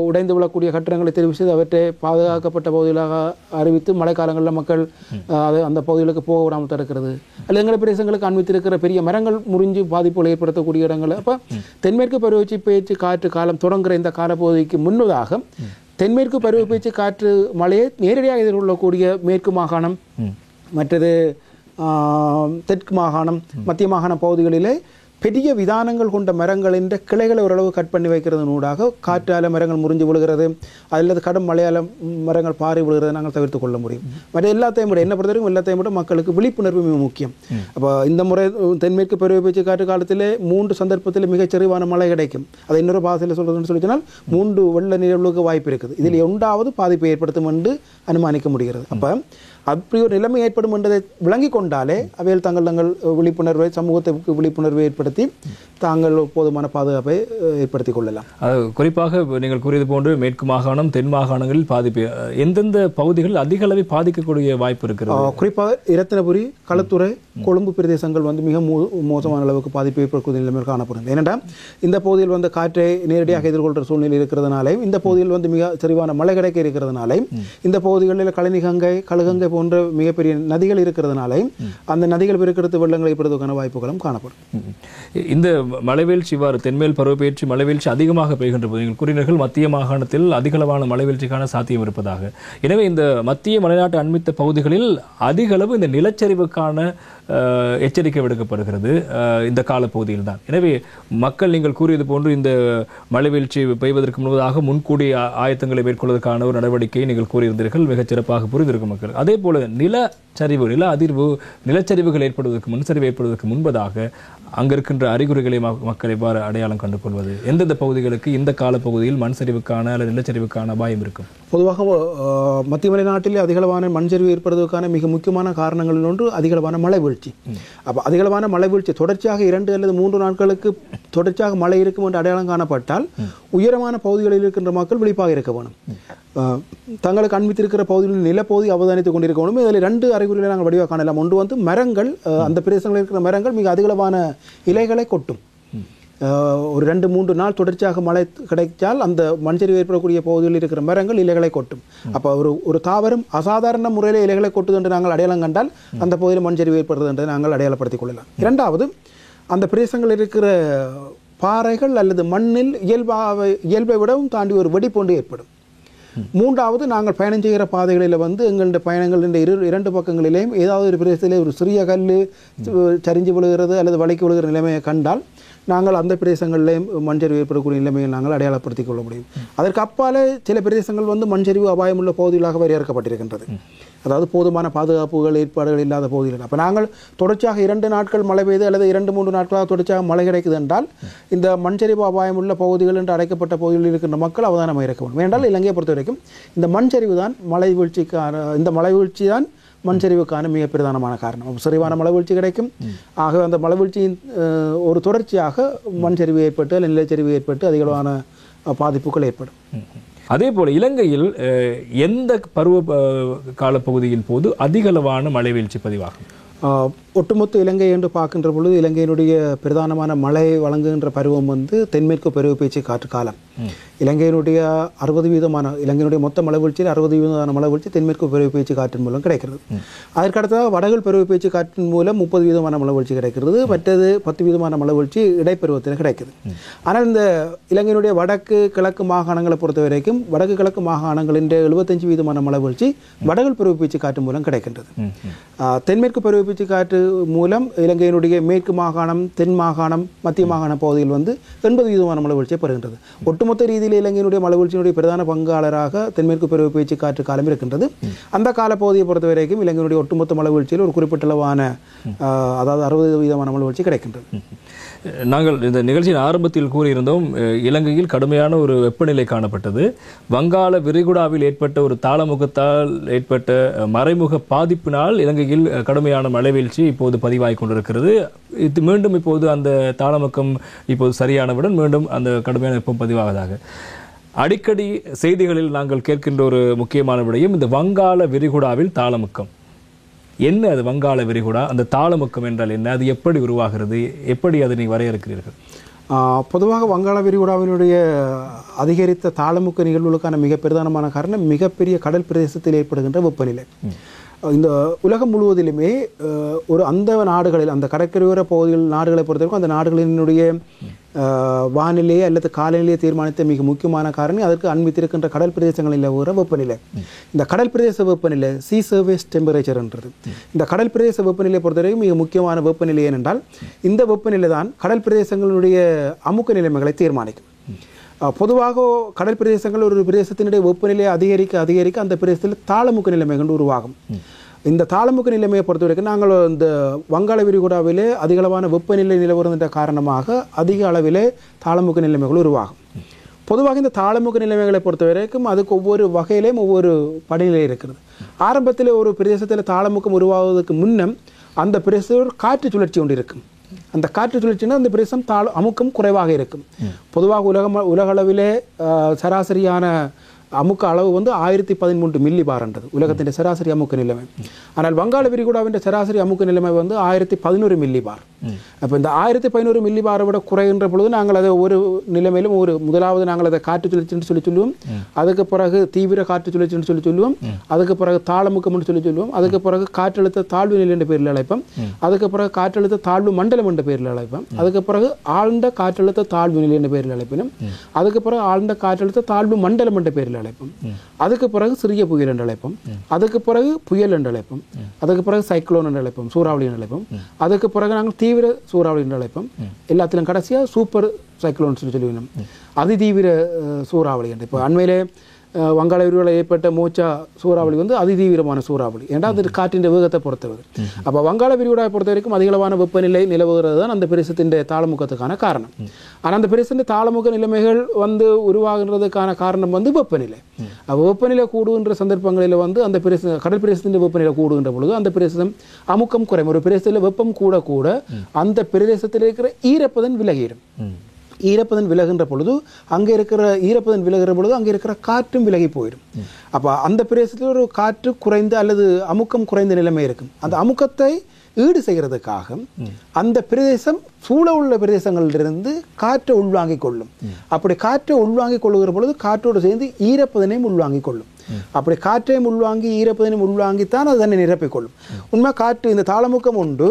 உடைந்து விழக்கூடிய கட்டிடங்களை தெரிவு செய்து அவற்றை பாதுகாக்கப்பட்ட பகுதிகளாக அறிவித்து மழைக்காலங்களில் மக்கள் அந்த பகுதிகளுக்கு போக விடாமல் தடுக்கிறது. அல்லது எங்களுடைய பிரதேசங்களுக்கு அண்மித்திருக்கிற பெரிய மரங்கள் முறிஞ்சு பாதிப்புகளை ஏற்படுத்தக்கூடிய இடங்கள். அப்போ தென்மேற்கு பருவப்பேச்சு காற்று காலம் தொடங்குகிற இந்த காலப்பகுதிக்கு முன்னதாக தென்மேற்கு பருவப்பேச்சு காற்று மழையை நேரடியாக எதிர்கொள்ளக்கூடிய மேற்கு மாகாணம், மற்றது தெற்கு மாகாணம், மத்திய மாகாண பகுதிகளிலே பெரிய விதானங்கள் கொண்ட மரங்களின் கிளைகளை ஓரளவு கட் பண்ணி வைக்கிறதனூடாக காற்றால மரங்கள் முறிஞ்சு விழுகிறது அல்லது கடும் மழையால மரங்கள் பாரி விழுகிறதை நாங்கள் தவிர்த்து கொள்ள முடியும். மற்ற எல்லாத்தையும் விட என்ன பொறுத்தவரைக்கும் எல்லாத்தையும் விட மக்களுக்கு விழிப்புணர்வு மிக முக்கியம். அப்போ இந்த முறை தென்மேற்கு பருவப்பேச்சு காற்று காலத்தில் 3 சந்தர்ப்பத்தில் மிகச்சரிவான மழை கிடைக்கும். அதை இன்னொரு பாசையில் சொல்றதுன்னு சொல்லி சொன்னால் 3 வெள்ள நிகழ்வுக்கு வாய்ப்பு இருக்குது. இதில் ஒன்றாவது பாதிப்பை ஏற்படுத்தும் என்று அனுமானிக்க முடிகிறது. அப்போ அப்படி ஒரு நிலைமை ஏற்படும் என்பதை விளங்கி கொண்டாலே அவையில் தங்கள் விழிப்புணர்வை, சமூகத்துக்கு விழிப்புணர்வை ஏற்படுத்தி தாங்கள் போதுமான பாதுகாப்பை ஏற்படுத்திக் கொள்ளலாம். குறிப்பாக நீங்கள் கூறியது போன்று மேற்கு மாகாணம், தென் மாகாணங்களில் பாதிப்பு எந்தெந்த பகுதிகள் அதிக அளவில் பாதிக்கக்கூடிய வாய்ப்பு இருக்கிறது? குறிப்பாக இரத்தினபுரி, களத்துறை, கொழும்பு பிரதேசங்கள் வந்து மிக மோசமான அளவுக்கு பாதிப்பு ஏற்படக்கூடிய நிலைமையில் காணப்படுகிறது. ஏனென்றால் இந்த பகுதியில் வந்து காற்றை நேரடியாக எதிர்கொள்கிற சூழ்நிலை இருக்கிறதுனாலே, இந்த பகுதியில் வந்து மிக சரிவான மழை கிடைக்க இருக்கிறதுனாலே, இந்த பகுதிகளில் கழனிகங்கை, கழுகங்கை போன்ற மிகப்பெரிய நதிகள் இருக்கிறதுனாலே அந்த நதிகள் பெருக்கெடுத்து வெள்ளங்கள் ஏற்படுவதற்கான வாய்ப்புகளும் காணப்படும். இந்த மழைவீழ்ச்சி இவ்வாறு தென்மேல் பருவப்பெயர்ச்சி மழைவீழ்ச்சி அதிகமாக பெய்கின்ற போது நீங்கள் கூறினீர்கள் மத்திய மாகாணத்தில் அதிகளவான மழைவீழ்ச்சிக்கான சாத்தியம் இருப்பதாக. எனவே இந்த மத்திய மலைநாட்டு அண்மித்த பகுதிகளில் அதிக அளவு இந்த நிலச்சரிவுக்கான எச்சரிக்கை விடுக்கப்படுகிறது இந்த காலப்பகுதியில் தான். எனவே மக்கள் நீங்கள் கூறியது போன்று இந்த மழைவீழ்ச்சி பெய்வதற்கு முன்பதாக முன்கூடிய ஆயத்தங்களை மேற்கொள்வதற்கான ஒரு நடவடிக்கையை நீங்கள் கூறியிருந்தீர்கள். மிகச் சிறப்பாக புரிந்திருக்கும் மக்கள். அதே போல நிலச்சரிவு, நில அதிர்வு, நிலச்சரிவுகள் ஏற்படுவதற்கு, முன்சரிவு ஏற்படுவதற்கு முன்பதாக அங்க இருக்கின்ற அறிகுறிகளை மக்கள் எவ்வாறு அடையாளம் கண்டு கொள்வது? எந்தெந்த பகுதிகளுக்கு இந்த காலப்பகுதியில் மண் சரிவுக்கான அல்லது நிலச்சரிவுக்கான அபாயம் இருக்கும்? பொதுவாக மத்திய மலைநாட்டிலே அதிகளவான மண் சரிவு ஏற்படுவதற்கான மிக முக்கியமான காரணங்களில் ஒன்று அதிகளவான மழை வீழ்ச்சி. அப்போ அதிகளவான மழை வீழ்ச்சி தொடர்ச்சியாக 2 அல்லது 3 நாட்களுக்கு தொடர்ச்சியாக மழை இருக்கும் என்று அடையாளம் காணப்பட்டால் உயரமான பகுதிகளில் இருக்கின்ற மக்கள் விழிப்பாக இருக்க வேணும். தங்களுக்கு அண்மித்திருக்கிற பகுதிகளில் நிலப்பகுதி அவதானித்துக் கொண்டிருக்க வேண்டும். இதில் 2 அறிகுறிகளை நாங்கள் வடிவாக காணலாம். ஒன்று வந்து மரங்கள், அந்த பிரதேசங்களில் இருக்கிற மரங்கள் மிக அதிகளவான இலைகளை கொட்டும். ஒரு 2-3 நாள் தொடர்ச்சியாக மழை கிடைத்தால் அந்த மண்சரிவு ஏற்படக்கூடிய பகுதிகளில் இருக்கிற மரங்கள் இலைகளை கொட்டும். அப்போ ஒரு தாவரம் அசாதாரண முறையில் இலைகளை கொட்டுது என்று நாங்கள் அடையாளம் கண்டால் அந்த பகுதியில் மண்சரிவு ஏற்படுறது என்று நாங்கள் அடையாளப்படுத்திக் கொள்ளலாம். இரண்டாவது, அந்த பிரதேசங்களில் இருக்கிற பாறைகள் அல்லது மண்ணில் இயல்பை விடவும் தாண்டி ஒரு வெடிப்பொண்டு ஏற்படும். மூன்றாவது, நாங்கள் பயணம் செய்கிற பாதைகளில் வந்து எங்களுடைய பயணங்கள் இரண்டு பக்கங்களிலேயும் ஏதாவது ஒரு பிரதேசத்திலே ஒரு சிறிய கல் சரிஞ்சு விழுகிறது அல்லது வளைக்கு விழுகிற நிலைமையை கண்டால் நாங்கள் அந்த பிரதேசங்களிலேயும் மண்சரிவு ஏற்படக்கூடிய நிலைமையை நாங்கள் அடையாளப்படுத்திக் கொள்ள முடியும். அதற்கு அப்பாலே சில பிரதேசங்கள் வந்து மண்சரிவு அபாயமுள்ள பகுதிகளாக வரையறுக்கப்பட்டிருக்கின்றது. அதாவது போதுமான பாதுகாப்புகள் ஏற்பாடுகள் இல்லாத பகுதிகள். அப்போ நாங்கள் தொடர்ச்சியாக 2 நாட்கள் மழை பெய்து அல்லது 2-3 நாட்களாக தொடர்ச்சியாக மழை கிடைக்குது என்றால் இந்த மண்சரிவு அபாயம் உள்ள பகுதிகள் என்று அழைக்கப்பட்ட பகுதிகளில் இருக்கின்ற மக்கள் அவதானமாக இருக்க வேண்டும். ஏனென்றால் இலங்கையை பொறுத்த வரைக்கும் இந்த மண்சரிவு தான் மழை வீழ்ச்சி தான் மண்சரிவுக்கான மிக பிரதானமான காரணம். சரிவான மழை வீழ்ச்சி கிடைக்கும். ஆக அந்த மழை வீழ்ச்சியின் ஒரு தொடர்ச்சியாக மண்சரிவு ஏற்பட்டு அல்லது நிலச்சரிவு ஏற்பட்டு அதிகளவான பாதிப்புகள் ஏற்படும். அதே போல இலங்கையில் எந்த பருவ காலப்பகுதியின் போது அதிகளவான மழை வீழ்ச்சி பதிவாகும்? ஒட்டுமொத்த இலங்கை என்று பார்க்கின்ற பொழுது இலங்கையினுடைய பிரதானமான மழை வழங்குகின்ற பருவம் வந்து தென்மேற்கு பருவப்பேச்சு காற்று காலம். இலங்கையினுடைய 60% இலங்கையினுடைய மொத்த மழை வீழ்ச்சியில் 60% மழை வீழ்ச்சி தென்மேற்கு பருவப்பேச்சு காற்றின் மூலம் கிடைக்கிறது. அதற்கடுத்ததாக வடகிழ் பருவப்பேச்சு காற்றின் மூலம் 30% மழை வீழ்ச்சி கிடைக்கிறது. மற்றது 10% மழை வீழ்ச்சி இடைப்பருவத்தில் கிடைக்குது. ஆனால் இந்த இலங்கையினுடைய வடக்கு கிழக்கு மாகாணங்களை பொறுத்த வரைக்கும் வடக்கு கிழக்கு மாகாணங்களின் 75% மழை வீழ்ச்சி வடகிழ் பருவப்பேச்சு காற்று மூலம் கிடைக்கின்றது. தென்மேற்கு பருவப்பேச்சு காற்று மூலம் இலங்கையினுடைய மேற்கு மாகாணம், தென் மாகாணம், மத்திய மாகாண பகுதியில் வந்து 80% மழை வீழ்ச்சியை பெறுகின்றது. ஒட்டுமொத்த ரீதியில் இலங்கையினுடைய மழை வீழ்ச்சியினுடைய பிரதான பங்காளராக தென்மேற்கு பருவப்பேச்சு காற்று காலம் இருக்கின்றது. அந்த காலப்பகுதியை பொறுத்த வரைக்கும் இலங்கையினுடைய ஒட்டுமொத்த மழை வீழ்ச்சியில் ஒரு குறிப்பிட்ட அளவான அதாவது 60% மழை வீழ்ச்சி கிடைக்கின்றது. நாங்கள் இந்த நிகழ்ச்சியின் ஆரம்பத்தில் கூறியிருந்தோம், இலங்கையில் கடுமையான ஒரு வெப்பநிலை காணப்பட்டது. வங்காள விரிகுடாவில் ஏற்பட்ட ஒரு தாளமுகத்தால் ஏற்பட்ட மறைமுக பாதிப்பினால் இலங்கையில் கடுமையான மழை வீழ்ச்சி இப்போது பதிவாகிக் கொண்டிருக்கிறது. இது மீண்டும் இப்போது அந்த தாளமுகம் இப்போது சரியானவுடன் மீண்டும் அந்த கடுமையான வெப்பம் பதிவாவதாக அடிக்கடி செய்திகளில் நாங்கள் கேட்கின்ற ஒரு முக்கியமான விடயம் இந்த வங்காள விரிகுடாவில் தாளமுக்கம். என்ன அது வங்காள விரிகுடா? அந்த தாளமுக்கம் என்றால் என்ன? அது எப்படி உருவாகிறது? எப்படி அதை நீங்கள் வரையறுக்கிறீர்கள்? பொதுவாக வங்காள விரிகுடாவினுடைய அதிகரித்த தாளமுக்க நிகழ்வுகளுக்கான மிக பிரதானமான காரணம் மிகப்பெரிய கடல் பிரதேசத்தில் ஏற்படுகின்ற வெப்பநிலை. இந்த உலகம் முழுவதிலுமே ஒரு அந்த நாடுகளில் அந்த கடற்கரையோர பகுதிகள் நாடுகளை பொறுத்தவரைக்கும் அந்த நாடுகளினுடைய வானிலையை அல்லது காலநிலையை தீர்மானித்த மிக முக்கியமான காரணம் அதற்கு அண்மித்திருக்கின்ற கடல் பிரதேசங்களில் உள்ள வெப்பநிலை. இந்த கடல் பிரதேச வெப்பநிலை சி சர்ஃபேஸ் டெம்பரேச்சர் என்றது. இந்த கடல் பிரதேச வெப்பநிலையை பொறுத்தவரைக்கும் மிக முக்கியமான வெப்பநிலை ஏனென்றால் இந்த வெப்பநிலை தான் கடல் பிரதேசங்களுடைய அமுக்க நிலைமைகளை தீர்மானிக்கும். பொதுவாக கடல் பிரதேசங்கள் ஒரு பிரதேசத்தினுடைய வெப்பநிலையை அதிகரிக்க அந்த பிரதேசத்தில் தாளமுக்க நிலைமைகள் உருவாகும். இந்த தாளமுக்க நிலைமையை பொறுத்த வரைக்கும் நாங்கள் இந்த வங்காள விரிகுடாவிலே அதிகளவான வெப்பநிலை நிலவரன்ற காரணமாக அதிக அளவிலே தாளமுக்க நிலைமைகள் உருவாகும். பொதுவாக இந்த தாளமுக்க நிலைமைகளை பொறுத்த வரைக்கும் அதுக்கு ஒவ்வொரு வகையிலேயும் ஒவ்வொரு படிநிலை இருக்கிறது. ஆரம்பத்தில் ஒரு பிரதேசத்தில் தாளமுக்கம் உருவாவதற்கு முன்னம் அந்த பிரதேசத்தில் காற்று சுழற்சி ஒன்று இருக்கும். அந்த காற்று சுழற்சினா அந்த பிரதேசம் அமுக்கம் குறைவாக இருக்கும். பொதுவாக உலகளவிலே சராசரியான அமுக்க அளவு வந்து 1013 மில்லி பார்ன்றது உலகத்தின் சராசரி அமுக்க நிலைமை. ஆனால் வங்காள விரிகுடாவின் சராசரி அமுக்க நிலைமை வந்து 1011 மில்லி பார். அப்போ இந்த 1011 மில்லி பாரை விட குறைகின்ற பொழுது நாங்கள் அதை ஒரு நிலைமையிலும் முதலாவது நாங்கள் அதை காற்று சுழற்சின்னு சொல்லுவோம். அதுக்கு பிறகு தீவிர காற்று சுழற்சின்னு சொல்லுவோம். அதுக்கு பிறகு தாளமுக்கம்னு சொல்லுவோம். அதுக்கு பிறகு காற்றழுத்த தாழ்வு நிலை என்ற பேரில் அழைப்போம். அதுக்கு பிறகு காற்றழுத்த தாழ்வு மண்டலம் என்ற பேரில் அழைப்போம். அதுக்கு பிறகு ஆழ்ந்த காற்றழுத்த தாழ்வு நிலை என்ற பேரில் அழைப்பினும். அதுக்கு பிறகு ஆழ்ந்த காற்றழுத்த தாழ்வு மண்டலம் என்ற பேரில் அழைப்போம். அதுக்கு பிறகு சிறிய புயல் என்று அழைப்போம். அதுக்கு பிறகு புயல் என்று அழைப்போம். அதுக்கு பிறகு சைக்ளோன் என்று அழைப்போம், சூறாவளி என்று அழைப்போம். அதுக்கு பிறகு நாங்கள் தீவிர சூறாவளி என்று அழைப்போம். எல்லாத்திலும் கடைசியாக சூப்பர் சைக்ளோன் சொல்லுவோம், அதிதீவிர சூறாவளி என்று. இப்போ அண்மையிலே வங்காள விரிகுடாவில் ஏற்பட்ட மோச்சா சூறாவளி வந்து அதிதீவிரமான சூறாவளி. ஏன்னா அது காற்றின் வேகத்தை பொறுத்தது. அப்போ வங்காள விரிகுடாவை பொறுத்த வரைக்கும் அதிகளவான வெப்பநிலை நிலவுகிறது தான் அந்த பிரதேசத்தின் தாளமுக்கத்துக்கான காரணம். ஆனால் அந்த பிரதேசத்தின் தாளமுக்க நிலைமைகள் வந்து உருவாகின்றதுக்கான காரணம் வந்து வெப்பநிலை. அப்போ வெப்பநிலை கூடுகின்ற சந்தர்ப்பங்களில் வந்து அந்த கடல் பிரதேசத்தின் வெப்பநிலை கூடுகின்ற பொழுது அந்த பிரதேசம் அமுக்கம் குறையும். ஒரு பிரதேசத்தில் வெப்பம் கூட கூட அந்த பிரதேசத்தில் இருக்கிற ஈரப்பதன் விலகிடும். ஈரப்பதன் விலகின்ற பொழுது அங்கே இருக்கிற ஈரப்பதன் விலகிற பொழுது அங்கே இருக்கிற காற்றும் விலகி போயிடும். அப்போ அந்த பிரதேசத்தில் ஒரு காற்று குறைந்த அல்லது அமுக்கம் குறைந்த நிலைமை இருக்கும். அந்த அமுக்கத்தை ஈடு செய்கிறதுக்காக அந்த பிரதேசம் சூழ உள்ள பிரதேசங்களிலிருந்து காற்றை உள்வாங்கிக் கொள்ளும். அப்படி காற்றை உள்வாங்கிக் கொள்ளுகிற பொழுது காற்றோடு சேர்ந்து ஈரப்பதனையும் உள்வாங்கிக் கொள்ளும். அப்படி காற்றையும் உள்வாங்கி ஈரப்பதனையும் உள்வாங்கித்தான் அது தன்னை நிரப்பிக்கொள்ளும். உண்மை காற்று இந்த தாளமுக்கம் உண்டு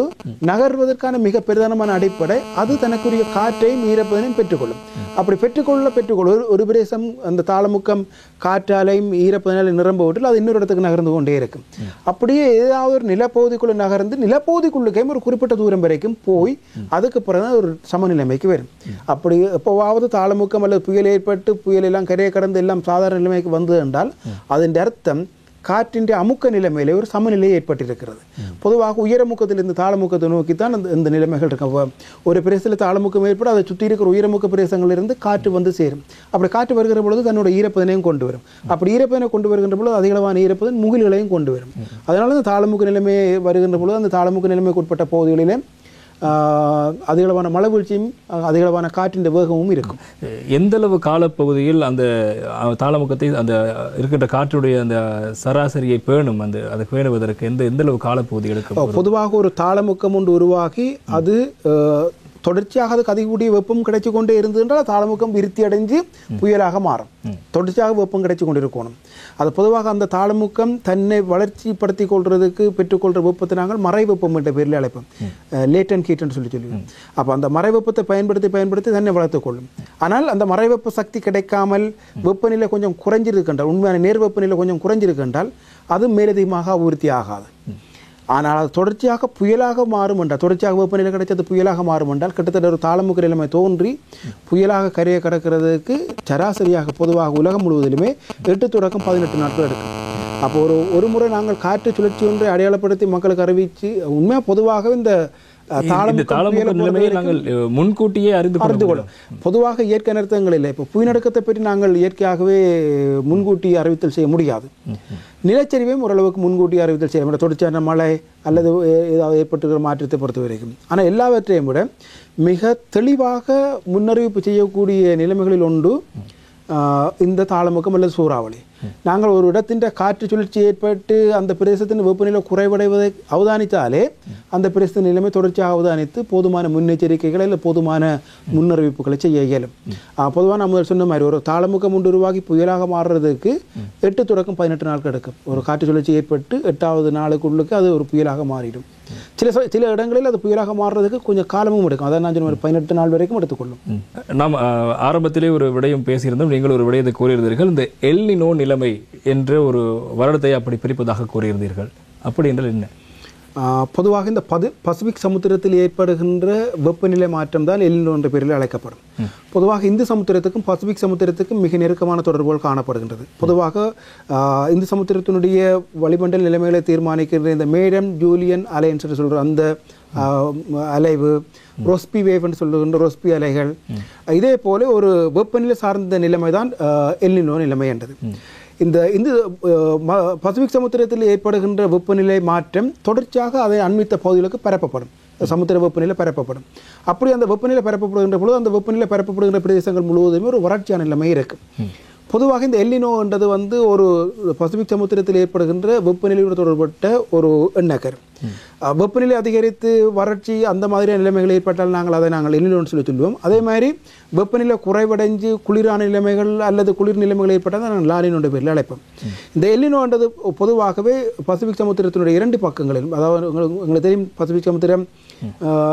நகர்வதற்கான மிக பிரதானமான அடிப்படை அது தனக்குரிய காற்றையும் ஈரப்பதனையும் பெற்றுக்கொள்ளும். அப்படி பெற்றுக்கொள்ள ஒரு பிரதேசம் அந்த தாளமுக்கம் காற்றாலையும் ஈரப்பதனாலையும் நிரம்ப விட்டு அது இன்னொரு இடத்துக்கு நகர்ந்து கொண்டே இருக்கும். அப்படியே ஏதாவது ஒரு நிலப்பகுதிக்குள்ள நகர்ந்து நிலப்பகுதிக்குள்ளுக்கே ஒரு குறிப்பிட்ட தூரம் வரைக்கும் போய் அதுக்கு பிறகு ஒரு சமநிலைமைக்கு வரும். அப்படி எப்போவாவது தாளமுக்கம் அல்லது புயல் ஏற்பட்டு புயல் எல்லாம் கரையை கடந்து எல்லாம் சாதாரண நிலைமைக்கு வந்தது என்றால் அதன் அர்த்தம் காற்றின் அமுக்க நிலைமையிலே ஒரு சமநிலை ஏற்பட்டிருக்கிறது. பொதுவாக உயரமுக்கத்திலிருந்து தாளமுக்கத்தை நோக்கித்தான் இந்த நிலைமைகள் இருக்கும். ஒரு பிரதேசத்தில் தாளமுக்கம் ஏற்பட அதை சுற்றி இருக்கிற உயரமுக்க பிரதேசங்களிலிருந்து காற்று வந்து சேரும். அப்படி காற்று வருகிற பொழுது தன்னோட ஈரப்பதனையும் கொண்டு வரும். அப்படி ஈரப்பதனை கொண்டு வருகின்ற பொழுது அதிகளவான ஈரப்பதன் முகில்களையும் கொண்டு வரும். அதனால அந்த தாளமுக்க நிலைமை வருகின்ற பொழுது அந்த தாளமுக்க நிலைமைக்கு உட்பட்ட பகுதிகளிலே அதிகளவான மழை வீழ்ச்சியும் அதிகளவான காற்றின் வேகமும் இருக்கும். எந்தளவு காலப்பகுதியில் அந்த தாளமுக்கத்தை அந்த இருக்கின்ற காற்றுடைய அந்த சராசரியை பேணும் அதை பேணுவதற்கு எந்தளவு காலப்பகுதி எடுக்கும்? பொதுவாக ஒரு தாளமுக்கம் ஒன்று உருவாகி அது தொடர்ச்சியாக அதுக்கு அதிகூடிய வெப்பம் கிடைச்சு கொண்டே இருந்தது என்றால் தாளமுக்கம் விருத்தி அடைஞ்சு புயலாக மாறும். தொடர்ச்சியாக வெப்பம் கிடைச்சு கொண்டிருக்கணும். அது பொதுவாக அந்த தாளமுக்கம் தன்னை வளர்ச்சிப்படுத்தி கொள்றதுக்கு பெற்றுக்கொள்கிற வெப்பத்தை நாங்கள் மறை வெப்பம் என்ற பேரில் அழைப்போம். லேட்டன் ஹீட்னு சொல்லுவோம். அப்போ அந்த மறை வெப்பத்தை பயன்படுத்தி தன்னை வளர்த்துக் கொள்ளும். ஆனால் அந்த மறை வெப்ப சக்தி கிடைக்காமல் வெப்பநிலை கொஞ்சம் குறைஞ்சிருக்கின்றால் உண்மையான நேர் வெப்பநிலை கொஞ்சம் குறைஞ்சிருக்கின்றால் அது மேலதிகமாக அபிவிருத்தி ஆகாது. ஆனால் அது தொடர்ச்சியாக புயலாக மாறும் என்றால் தொடர்ச்சியாக வெப்பநிலை கிடைச்சது புயலாக மாறும் என்றால் கிட்டத்தட்ட ஒரு தாளமுக்க நிலைமை தோன்றி புயலாக கரையை கடக்கிறதுக்கு சராசரியாக பொதுவாக உலகம் முழுவதிலுமே 8 தொடக்கம் 18 நாட்கள் எடுக்கும். அப்போ ஒரு முறை நாங்கள் காற்று சுழற்சி ஒன்றை அடையாளப்படுத்தி மக்களுக்கு அறிவித்து உண்மையாக பொதுவாக இந்த முன்கூட்டியே அறிந்து கொள்ளும். பொதுவாக இயற்கை அனர்த்தங்கள் இல்லை. இப்போ புயநடுக்கத்தை பற்றி நாங்கள் இயற்கையாகவே முன்கூட்டி அறிவித்தல் செய்ய முடியாது. நிலச்சரிவையும் ஓரளவுக்கு முன்கூட்டி அறிவித்தல் செய்ய முடியாது, தொடர்ச்சியான மழை அல்லது ஏதாவது ஏற்பட்டுகிற மாற்றத்தை பொறுத்த வரைக்கும். ஆனால் எல்லாவற்றையும் விட மிக தெளிவாக முன்னறிவிப்பு செய்யக்கூடிய நிலைமைகளில் ஒன்று இந்த தாளமுக்கம் அல்லது சூறாவளி. நாங்கள் ஒரு இடத்தின் காற்று சுழற்சி ஏற்பட்டு அந்த பிரதேசத்தின் வெப்பநிலை குறைவடைவதை அவதானித்தாலே அந்த பிரதேசத்தின் நிலைமை தொடர்ச்சியாக அவதானித்து போதுமான முன்னெச்சரிக்கைகளை இல்லை போதுமான முன்னறிவிப்புகளை செய்ய இயலும். பொதுவாக நான் முதல் சொன்ன மாதிரி ஒரு தாளமுக்கம் ஒன்று உருவாகி புயலாக மாறுறதுக்கு 8 தொடக்கம் 18 நாட்கள் எடுக்கும். ஒரு காற்று சுழற்சி ஏற்பட்டு 8வது நாளுக்குள்ளுக்கு அது ஒரு புயலாக மாறிடும். சில இடங்களில் அது புயலாக மாறுறதுக்கு கொஞ்சம் காலமும் எடுக்கும். அதான் நான் சொன்ன 18 நாள் வரைக்கும் எடுத்துக்கொள்ளும். நாம் ஆரம்பத்திலே ஒரு விடயம் பேசியிருந்தோம், நீங்கள் ஒரு விடயத்தை கூறியிருந்தீர்கள். இந்த எல் நினோ நிலைமை என்ற ஒரு வருடத்தை அப்படி பிரிப்பதாக கூறியிருந்தீர்கள். அப்படி என்றால் என்ன? பொதுவாக இந்த பசிபிக் சமுத்திரத்தில் ஏற்படுகின்ற வெப்பநிலை மாற்றம் தான் எல் நினோ என்ற பெயரில் அழைக்கப்படும். பொதுவாக இந்து சமுத்திரத்துக்கும் பசிபிக் சமுத்திரத்துக்கும் மிக நெருக்கமான தொடர்புகள் காணப்படுகின்றது. பொதுவாக இந்து சமுத்திரத்தினுடைய வளிமண்டல நிலைமைகளை தீர்மானிக்கின்ற இந்த மேடம் ஜூலியன் அலைன்ஸ் சொல்கிற அந்த அலைவு, ரொஸ்பி வேவ்னு சொல்லுகின்ற ரொஸ்பி அலைகள், இதே போல ஒரு வெப்பநிலை சார்ந்த நிலைமை தான் எல் நினோ நிலைமை என்றது. இந்த பசிபிக் சமுத்திரத்தில் ஏற்படுகின்ற வெப்பநிலை மாற்றம் தொடர்ச்சியாக அதை அண்மித்த பகுதிகளுக்கு பரப்பப்படும். சமுத்திர வெப்பநிலை பரப்பப்படும். அப்படி அந்த வெப்பநிலை பரப்பப்படுகின்ற பொழுது அந்த வெப்பநிலை பரப்பப்படுகின்ற பிரதேசங்கள் முழுவதுமே ஒரு வறட்சியான நிலைமை இருக்கு. பொதுவாக இந்த எல் நினோ என்றது ஒரு பசிபிக் சமுத்திரத்தில் ஏற்படுகின்ற வெப்பநிலையோடு தொடர்பட்ட ஒரு எண்ணக்கர். வெப்பநிலை அதிகரித்து வறட்சி அந்த மாதிரியான நிலைமைகள் ஏற்பட்டால் அதை நாங்கள் எல் நினோன்னு சொல்லுவோம். அதே மாதிரி வெப்பநிலை குறைவடைஞ்சு குளிரான நிலைமைகள் அல்லது குளிர் நிலைமைகள் ஏற்பட்டால் நாங்கள் லா நினோன்ற பேரில் அழைப்போம். இந்த எல் நினோன்றது பொதுவாகவே பசிபிக் சமுத்திரத்தினுடைய 2 பக்கங்களிலும், அதாவது உங்களுக்கு தெரியும் பசிபிக் சமுத்திரம்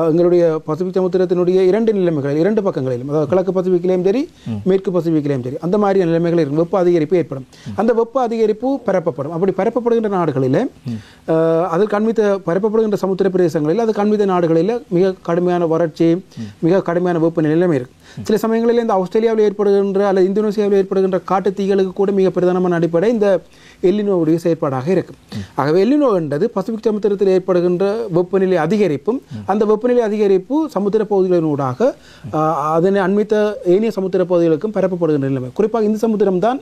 எங்களுடைய பசிபிக் சமுத்திரத்தினுடைய 2 நிலைமைகள் 2 பக்கங்களிலும், அதாவது கிழக்கு பசிபிக்கிலையும் சரி மேற்கு பசிபிக்கிலையும் சரி அந்த மாதிரியான நிலைமைகள் இருக்கும். வெப்ப அதிகரிப்பு ஏற்படும். அந்த வெப்ப அதிகரிப்பு பரப்பப்படும். அப்படி பரப்பப்படுகின்ற நாடுகளில் அதற்கு அண்மித்த பரப்பப்படுகின்ற சமுத்திர பிரதேசங்களில் அதுக்கு அண்மித்த நாடுகளில் மிக கடுமையான வறட்சி, மிக கடுமையான வெப்பநிலை நிலைமை இருக்கு. சில சமயங்களில் இந்த ஆஸ்திரேலியாவில் ஏற்படுகின்ற அல்லது இந்தோனேசியாவில் ஏற்படுகின்ற காட்டு தீகளுக்கு கூட மிக பிரதானமான அடிப்படை இந்த எல் நினோவுடைய செயற்பாடாக இருக்கும். ஆகவே எல் நினோ என்றது பசிபிக் சமுத்திரத்தில் ஏற்படுகின்ற வெப்பநிலை அதிகரிப்பும் அந்த வெப்பநிலை அதிகரிப்பு சமுத்திர பகுதிகளினூடாக அதனை அண்மித்த ஏனைய சமுத்திர பகுதிகளுக்கும் பரப்பப்படுகின்ற நிலைமை. குறிப்பாக இந்த சமுத்திரம் தான்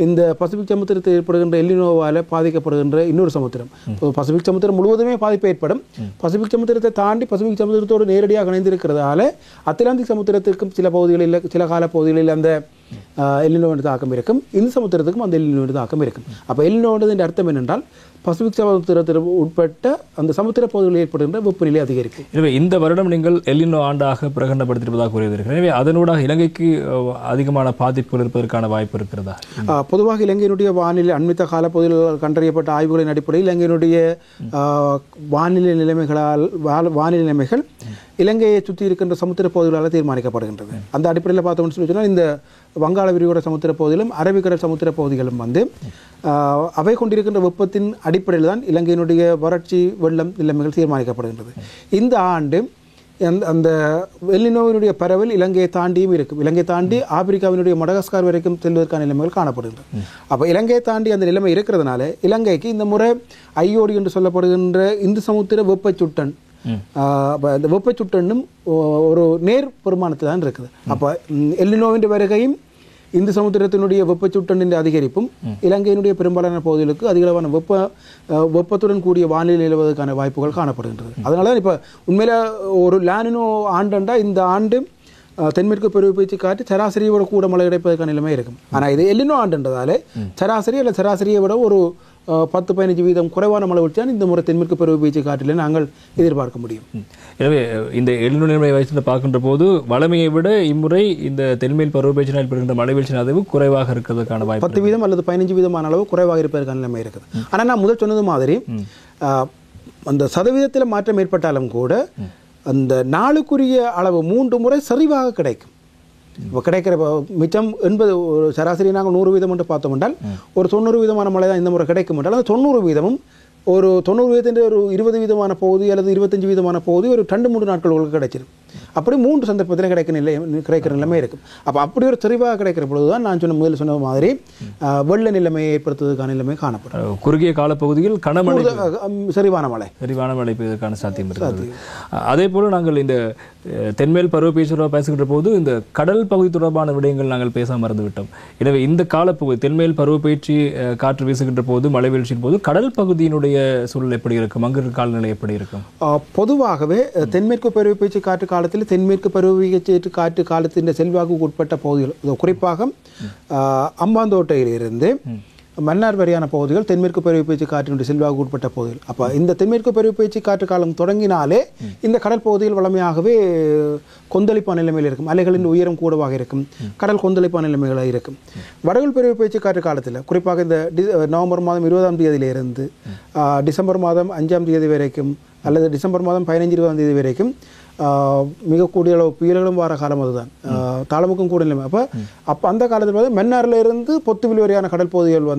இந்த பசிபிக் சமுத்திரத்தில் ஏற்படுகின்ற எல் நினோவால் பாதிக்கப்படுகின்ற இன்னொரு சமுத்திரம். பசிபிக் சமுத்திரம் முழுவதுமே பாதிப்பு ஏற்படும். பசிபிக் சமுத்திரத்தை தாண்டி பசிபிக் சமுத்திரத்தோடு நேரடியாக இணைந்திருக்கிறதால அத்லாந்திக் சமுத்திரத்திற்கும் சில பகுதிகளில் சில கால பகுதிகளில் அந்த எல்லினோவின் தாக்கம் இருக்கும். இந்து சமுத்திரத்துக்கும் அந்த எல்லினோவின் தாக்கம் இருக்கும். அப்போ எல்லினோவின் அர்த்தம் என்னென்றால் பசிபிக் சமுத்திரத்தில் உட்பட்ட அந்த சமுத்திர பகுதிகளில் ஏற்படுகின்ற வெப்பநிலை அதிகரிக்கும். எனவே இந்த வருடம் நீங்கள் எல்லினோ ஆண்டாக பிரகடனப்படுத்தியிருப்பதாக கூறியிருக்கிறீர்கள். எனவே அதனூடாக இலங்கைக்கு அதிகமான பாதிப்புகள் இருப்பதற்கான வாய்ப்பு இருக்கிறதா? பொதுவாக இலங்கையினுடைய வானிலை அண்மித்த காலப்பகுதியில் கண்டறியப்பட்ட ஆய்வுகளின் அடிப்படையில் இலங்கையினுடைய வானிலை நிலைமைகள் இலங்கையை சுற்றி இருக்கின்ற சமுத்திர பகுதிகளால் தீர்மானிக்கப்படுகின்றது. அந்த அடிப்படையில் பார்த்தோம்னு சொல்லி சொன்னால் இந்த வங்காள விரிகுடா சமுத்திர பகுதியிலும் அரபிக்கடல் சமுத்திர பகுதிகளும் அவை கொண்டிருக்கின்ற வெப்பத்தின் அடிப்படையில் தான் இலங்கையினுடைய வறட்சி வெள்ளம் நிலைமைகள் தீர்மானிக்கப்படுகின்றது. இந்த ஆண்டு அந்த எல்லினோவினுடைய பரவல் இலங்கையை தாண்டியும் இருக்கும். இலங்கை தாண்டி ஆப்பிரிக்காவினுடைய மடகாஸ்கார் வரைக்கும் செல்வதற்கான நிலைமைகள் காணப்படுகின்றன. அப்போ இலங்கையை தாண்டி அந்த நிலைமை இருக்கிறதுனால இலங்கைக்கு இந்த முறை ஐயோடி என்று சொல்லப்படுகின்ற இந்து சமுத்திர வெப்பச்சுட்டன் இந்த வெப்பச்சுட்டனும் ஒரு நேர் பெருமானத்தில் தான் இருக்குது. அப்போ எல்லினோவின் வருகையும் இந்து சமுத்திரத்தினுடைய வெப்பச்சுட்டனின் அதிகரிப்பும் இலங்கையினுடைய பெரும்பாலான பகுதிகளுக்கு அதிகளவான வெப்பத்துடன் கூடிய வானிலை நிலவுவதற்கான வாய்ப்புகள் காணப்படுகின்றது. அதனால தான் இப்போ உண்மையில ஒரு லானினோ ஆண்டுண்டா இந்த ஆண்டு தென்மேற்கு பருவப்பெய்ச்சி காற்று சராசரியை விட கூட மழை கிடைப்பதற்கான நிலைமை இருக்கும். ஆனால் இது எல்லினோ ஆண்டுன்றதாலே சராசரியை விட ஒரு 10-15% குறைவான மழை வீழ்ச்சிதான் இந்த முறை தென்மேற்கு பருவப்பெய்ச்சி காற்றில் நாங்கள் எதிர்பார்க்க முடியும். எனவே இந்த எல்லினோ நிலைமை வைத்து பார்க்கின்ற போது வளமையை விட இம்முறை இந்த தென்மேல் பருவப்பெய்ச்சினால் பெறுகின்ற மழை வீழ்ச்சி அளவு குறைவாக இருக்கிறதுக்கான வாய்ப்பு 10% அல்லது 15% அளவு குறைவாக இருப்பதற்கான நிலைமை இருக்குது. ஆனால் நான் முதல் சொன்னது மாதிரி அந்த சதவீதத்தில் மாற்றம் ஏற்பட்டாலும் கூட அந்த நாளுக்குரிய அளவு 3 முறை சரிவாக கிடைக்கும். இப்போ கிடைக்கிற மிச்சம் 80 சராசரி நாங்கள் 100% என்று பார்த்தோம் என்றால் ஒரு 90% மழை தான் இந்த முறை கிடைக்கும் என்றால் அந்த 90% ஒரு 90% ஒரு 20% பகுதி அல்லது 25% பகுதி ஒரு 2-3 நாட்களுக்கு கிடைச்சிடும். அப்படி 3 சந்தர்ப்பத்தில் கிடைக்கிற நிலைமை இருக்கும். அப்போ அப்படி ஒரு தெளிவாக கிடைக்கிற பொழுது தான் நான் முதல்ல சொன்ன மாதிரி வெள்ள நிலைமையை ஏற்படுத்துவதற்கான நிலைமை காணப்படும். குறுகிய காலப்பகுதியில் கனமழை சரிவான மழை பெய்வதற்கான சாத்தியம் இருக்கிறது. அதே போல நாங்கள் இந்த தென்மேல் பருவப்பெய்ச்சி பேசுகின்ற போது இந்த கடல் பகுதி தொடர்பான விடயங்கள் நாங்கள் பேச மறந்துவிட்டோம். எனவே இந்த காலப்பகுதி தென்மேல் பருவப்பெய்ச்சி காற்று வீசுகின்ற போது மழை வீழ்ச்சியின் போது கடல் பகுதியினுடைய சூழல் எப்படி இருக்கும்? அங்கு காலநிலை எப்படி இருக்கும்? பொதுவாகவே தென்மேற்கு பருவப்பெய்ச்சி காற்று காலத்தில் தென்மேற்கு பருவப்பெய்ச்சி காற்று காலத்தின் செல்வாக்கு உட்பட்ட பகுதிகள் குறிப்பாக அம்பாந்தோட்டையிலிருந்து மன்னார் வரையான பகுதிகள் தென்மேற்கு பருவப்பெய்ச்சி காற்றினுடைய செல்வாக்கு உட்பட்ட பகுதிகள். அப்போ இந்த தென்மேற்கு பருவப்பெய்ச்சி காற்று காலம் தொடங்கினாலே இந்த கடல் பகுதிகள் வளமையாகவே கொந்தளிப்பான நிலைமையில் இருக்கும். அலைகளின் உயரம் கூடவாக இருக்கும். கடல் கொந்தளிப்பான நிலைமைகளாக இருக்கும். வடகுள் பருவப்பெய்ச்சி காற்று காலத்தில் குறிப்பாக இந்த நவம்பர் மாதம் 20ஆம் தேதியிலிருந்து டிசம்பர் மாதம் 5ஆம் தேதி வரைக்கும் அல்லது டிசம்பர் மாதம் 15-20ஆம் தேதி வரைக்கும் மிக கூடிய அளவு புயல்களும் வார காலம் அதுதான். தாளமுக்கும் கூட நிலைமை. அப்போ அந்த காலத்தில் வந்து மன்னாரில் இருந்து பொத்துவில் வரையான கடல் பகுதிகள்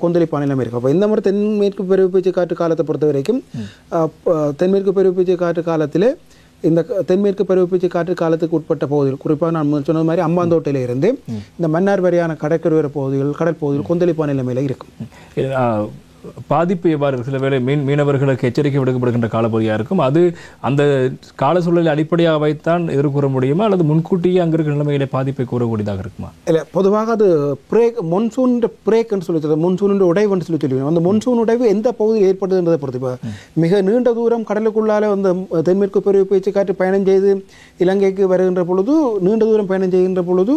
கொந்தளிப்பான நிலைமை இருக்கும். அப்போ இந்த மாதிரி தென்மேற்கு பருவப்பெய்ச்சி காற்று காலத்தை பொறுத்த வரைக்கும் தென்மேற்கு பருவப்பெய்ச்சி காற்று காலத்தில் இந்த தென்மேற்கு பருவப்பெய்ச்சி காற்று காலத்துக்கு உட்பட்ட பகுதிகள் குறிப்பாக நான் சொன்னது மாதிரி அம்பாந்தோட்டையில இருந்து இந்த மன்னார் வரையான கடற்கரை பகுதிகள் கடல் பகுதிகள் கொந்தளிப்பான நிலைமையில இருக்கும். பாதிப்பு எவ்வாறு சில வேளை மீனவர்களுக்கு எச்சரிக்கை விடுக்கப்படுகின்ற காலப்பகுதியாக இருக்கும். அது அந்த கால சூழலை அடிப்படையாக வைத்தான் எதிர்கூற முடியுமா அல்லது முன்கூட்டியே அங்கே இருக்கிற நிலைமையில பாதிப்பை கூறக்கூடியதாக இருக்குமா? இல்லை, பொதுவாக அது மொன்சூன் பிரேக்னு சொல்லி மொன்சூன் உடைவுன்னு சொல்லுவோம். அந்த மொன்சூன் உடைவு எந்த பகுதியில் ஏற்படுதுன்றதை பொறுத்து இப்போ மிக நீண்ட தூரம் கடலுக்குள்ளால வந்து தென்மேற்கு பருவப்பெய்ச்சி காற்று பயணம் செய்து இலங்கைக்கு வருகின்ற பொழுது நீண்ட தூரம் பயணம் செய்கின்ற பொழுது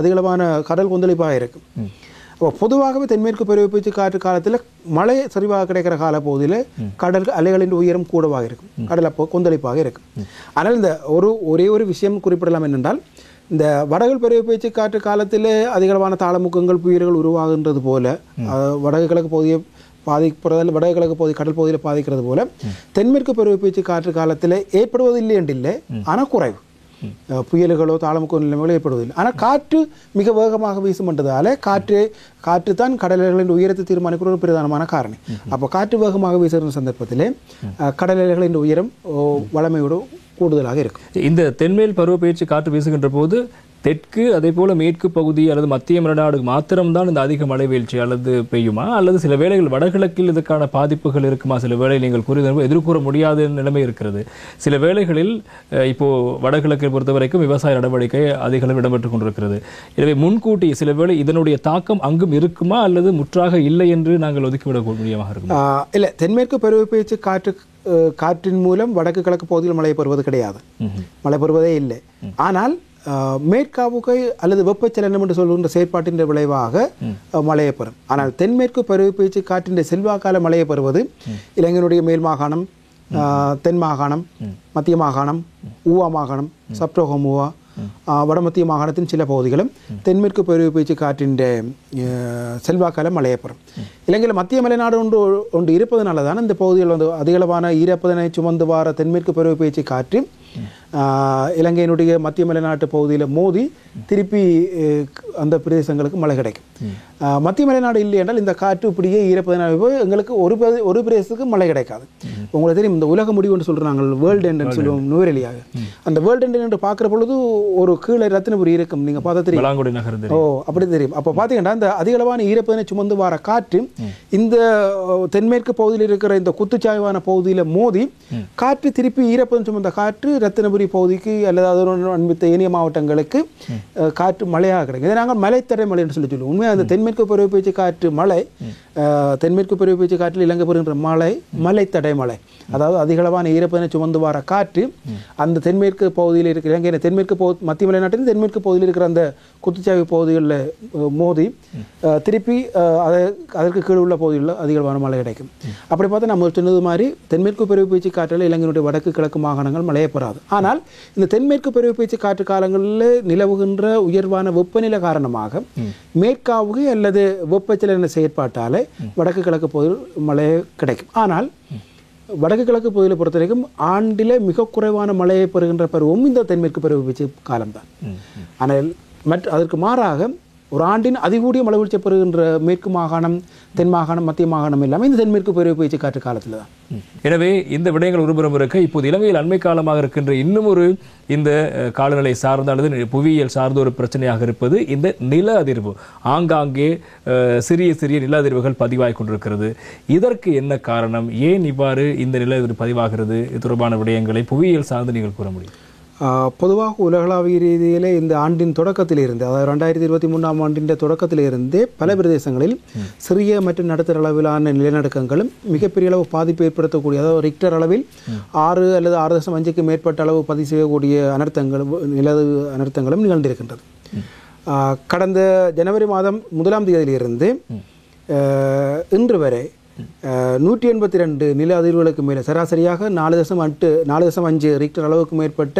அதிகளவான கடல் கொந்தளிப்பாக இருக்கும். பொதுவாகவே தென்மேற்கு பருவப்பெய்ச்சி காற்று காலத்தில் மழை சரிவாக கிடைக்கிற காலப்பகுதியில் கடல் அலைகளின் உயரம் கூடவாக இருக்கும். கடல் அப்போ கொந்தளிப்பாக இருக்கும். ஆனால் இந்த ஒரே ஒரு விஷயம் குறிப்பிடலாம் என்னென்றால் இந்த வடகுள் பருவப்பெய்ச்சி காற்று காலத்தில் அதிகளவான தாளமுக்கங்கள் புயல்கள் உருவாகின்றது போல வடக்கு கிழக்கு பகுதியை பாதிக்கிறதால் வடக்கு கிழக்கு பகுதி கடல் பகுதியில் பாதிக்கிறது போல தென்மேற்கு பருவப்பெய்ச்சி காற்று காலத்தில் ஏற்படுவதில்லை என்றில்லை, ஆனால் குறைவு. புயல்களோ தாளமுக்கோ நிலைமைகளோ ஏற்படுவதில்லை. ஆனால் காற்று மிக வேகமாக வீசும் என்றதால காற்று தான் கடல்களின் உயரத்தை தீர்மானிக்கிற ஒரு பிரதானமான காரணம். அப்போ காற்று வேகமாக வீசுகிற சந்தர்ப்பத்திலே கடல்களின் உயரம் வளமையோடு கூடுதலாக இருக்கும். இந்த தென்மேல் பருவப்பெய்ச்சி காற்று வீசுகின்ற போது தெற்கு அதே போல மேற்கு பகுதி அல்லது மத்திய மலைநாடு மாத்திரம்தான் இந்த அதிக மழை வீழ்ச்சி அல்லது பெய்யுமா அல்லது சில வேளைகள் வடகிழக்கில் இதற்கான பாதிப்புகள் இருக்குமா? சில வேளை நீங்கள் கூறியது எதிர்கூற முடியாத நிலைமை இருக்கிறது. சில வேளைகளில் இப்போ வடகிழக்கை பொறுத்த வரைக்கும் விவசாய நடவடிக்கை அதிகளவு இடம்பெற்றுக் கொண்டிருக்கிறது. எனவே முன்கூட்டி சில வேளை இதனுடைய தாக்கம் அங்கும் இருக்குமா அல்லது முற்றாக இல்லை என்று நாங்கள் ஒதுக்கிவிட முடியாமல் இருக்கும்? இல்லை, தென்மேற்கு பருவப்பெய்ச்சி காற்றின் மூலம் வடக்கு கிழக்கு பகுதியில் மழை பெறுவது கிடையாது. மழை பெறுவதே இல்லை. ஆனால் மேற்காவுகை அல்லது வெப்பச்சலனம் என்று சொல்கின்ற செயற்பாட்டின் விளைவாக மழையை பெறும். ஆனால் தென்மேற்கு பருவப்பெயர்ச்சி காற்றின் செல்வாக்கால மழையை பெறுவது இலங்கையினுடைய மேல் மாகாணம், தென் மாகாணம், மத்திய மாகாணம், ஊவா மாகாணம், சப்ரோகம் ஊவா, வடமத்திய மாகாணத்தின் சில பகுதிகளும் தென்மேற்கு பருவப்பெயர்ச்சி காற்றின் செல்வாக்கால மழையை பெறும். இலங்கையில் மத்திய மலைநாடு ஒன்று இருப்பதனால தான் இந்த பகுதிகள் வந்து அதிகளவான ஈரப்பதனை சுமந்து வார தென்மேற்கு பருவப்பெயர்ச்சி காற்று இலங்கையினுடைய மத்திய மலைநாட்டு பகுதியில் மோதி திருப்பி அந்த பிரதேசங்களுக்கு மழை கிடைக்கும். மத்திய மலைநாடு இல்லை என்றால் இந்த காற்று இப்படியே ஈரப்பதனால எங்களுக்கு ஒரு பிரதேசத்துக்கு மழை கிடைக்காது. உங்களுக்கு தெரியும், இந்த உலக முடிவு என்று சொல்கிறாங்க, வேர்ல்டு எண்ட் சொல்லுவோம் நுவரெலியாக. அந்த வேர்ல்டு எண்ட் என்று பார்க்குற பொழுது ஒரு கீழே ரத்தினபுரி இருக்கும், நீங்கள் பார்த்தா தெரியும். ஓ, அப்படி தெரியும். அப்போ பார்த்தீங்கன்னா இந்த அதிகளவான ஈரப்பதனை சுமந்து வர காற்று இந்த தென்மேற்கு பகுதியில் இருக்கிற இந்த குத்துச்சாய்வான பகுதியில் மோதி காற்று திருப்பி ஈரப்பதம் சுமந்த காற்று ரத்தினபுரி பகுதிக்கு அல்லது அதனுடன் அண்மித்த ஏனைய மாவட்டங்களுக்கு காற்று மழையாக கிடைக்கும். இதை நாங்கள் மலைத்தடை மழை என்று சொல்லுவோம். உண்மையாக அந்த தென்மேற்கு பருவப்பெயர்ச்சி காற்று மழை, தென்மேற்கு பருவப்பெயர்ச்சி காற்றில் இலங்கை பெறுகின்ற மழை மலைத்தடை மழை. அதாவது அதிகளவான ஈரப்பதனை சுமந்து வர காற்று அந்த தென்மேற்கு பகுதியில் இருக்கிற இலங்கையின் தென்மேற்கு மத்திய மலைநாட்டின் தென்மேற்கு பகுதியில் இருக்கிற அந்த குத்துச்சாய்வு பகுதிகளில் மோதி திருப்பி அதற்கு கீழே உள்ள பகுதிகளில் அதிகளவான மழை கிடைக்கும். அப்படி பார்த்தா நம்ம சொன்னது மாதிரி தென்மேற்கு பருவப்பெயர்ச்சி காற்றில் இலங்கையினுடைய வடக்கு கிழக்கு மாகாணங்கள் மழையை பெறாது. ஆனால் இந்த தென்மேற்கு பருவப்பெயர்ச்சி காற்று காலங்களில் நிலவுகின்ற உயர்வான வெப்பநிலை காரணமாக மேற்காவுகை அல்லது வெப்பச்சலன செயற்பாட்டால் வடக்கு கிழக்கு பகுதியில் மழை கிடைக்கும். ஆனால் வடக்கு கிழக்கு பகுதியில் பொறுத்த வரைக்கும் ஆண்டில் மிக குறைவான மழையை பெறுகின்ற பருவம் இந்த தென்மேற்கு பருவப்பெயர்ச்சி காலம்தான். ஆனால் அதற்கு மாறாக ஒரு ஆண்டின் அதிகூடிய மழை வீழ்ச்சி பெறுகின்ற மேற்கு மாகாணம், தென் மாகாணம், மத்திய மாகாணம் எல்லாமே இந்த தென்மேற்கு பருவப்பெயர்ச்சி காற்று காலத்தில் தான். எனவே இந்த விடயங்கள் ஒருபுறம் இருக்க, இப்போது இலங்கையில் அண்மை காலமாக இருக்கின்ற இன்னும் ஒரு இந்த காலநிலை சார்ந்த அல்லது புவியியல் சார்ந்த ஒரு பிரச்சனையாக இருப்பது இந்த நில அதிர்வு. ஆங்காங்கே சிறிய சிறிய நில அதிர்வுகள் பதிவாகிக் கொண்டிருக்கிறது. இதற்கு என்ன காரணம்? ஏன் இவ்வாறு இந்த நில அதிர்வு பதிவாகிறது? இது தொடர்பான விடயங்களை புவியியல் சார்ந்து நீங்கள் கூற முடியும்? பொதுவாக உலகளாவிய ரீதியில் இந்த ஆண்டின் தொடக்கத்திலிருந்து, அதாவது 2023ஆம் ஆண்டின் தொடக்கத்திலிருந்தே பல பிரதேசங்களில் சிறிய மற்றும் நடுத்தர அளவிலான நிலநடுக்கங்களும் மிகப்பெரிய அளவு பாதிப்பு ஏற்படுத்தக்கூடிய, அதாவது ரிக்டர் அளவில் 6 அல்லது 6.5க்கு மேற்பட்ட அளவு பதிவு செய்யக்கூடிய அனர்த்தங்களும் நிகழ்ந்திருக்கின்றது. கடந்த ஜனவரி மாதம் 1ஆம் தேதியிலிருந்து இன்று வரை 182 நில அதிர்வுகளுக்கு மேலே சராசரியாக 4.5 ரிக்டர் அளவுக்கு மேற்பட்ட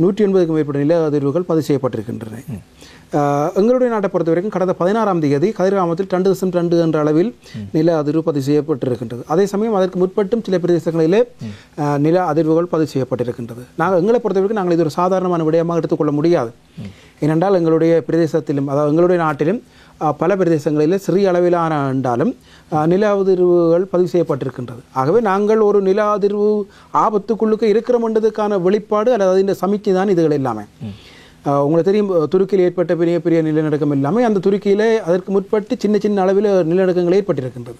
180க்கு மேற்பட்ட நில அதிர்வுகள் பதிவு செய்யப்பட்டிருக்கின்றன. எங்களுடைய நாட்டை பொறுத்த வரைக்கும் கடந்த 16ஆம் தேதி கதிர்காமத்தில் 2.2 என்ற அளவில் நில அதிர்வு பதிவு செய்யப்பட்டிருக்கின்றது. அதே சமயம் அதற்கு முற்பட்டும் சில பிரதேசங்களிலே நில அதிர்வுகள் பதிவு செய்யப்பட்டிருக்கின்றது. எங்களை பொறுத்த வரைக்கும் நாங்கள் இது ஒரு சாதாரணமான விடயமாக எடுத்துக்கொள்ள முடியாது. ஏனென்றால் எங்களுடைய பிரதேசத்திலும், அதாவது எங்களுடைய நாட்டிலும் பல பிரதேசங்களில் சிறிய அளவிலான என்றாலும் நில அதிர்வுகள் பதிவு செய்யப்பட்டிருக்கின்றது. ஆகவே நாங்கள் ஒரு நில அதிர்வு ஆபத்துக்குள்ளுக்கு இருக்கிறோம்ன்றதுக்கான வெளிப்பாடு அல்லது அதின் சமிக்கை தான் இதுகள் எல்லாமே. உங்களுக்கு தெரியும், துருக்கியில் ஏற்பட்ட பெரிய பெரிய நிலநடுக்கம் எல்லாமே அந்த துருக்கியிலே அதற்கு முற்பட்டு சின்ன சின்ன அளவில் நிலநடுக்கங்கள் ஏற்பட்டிருக்கின்றது.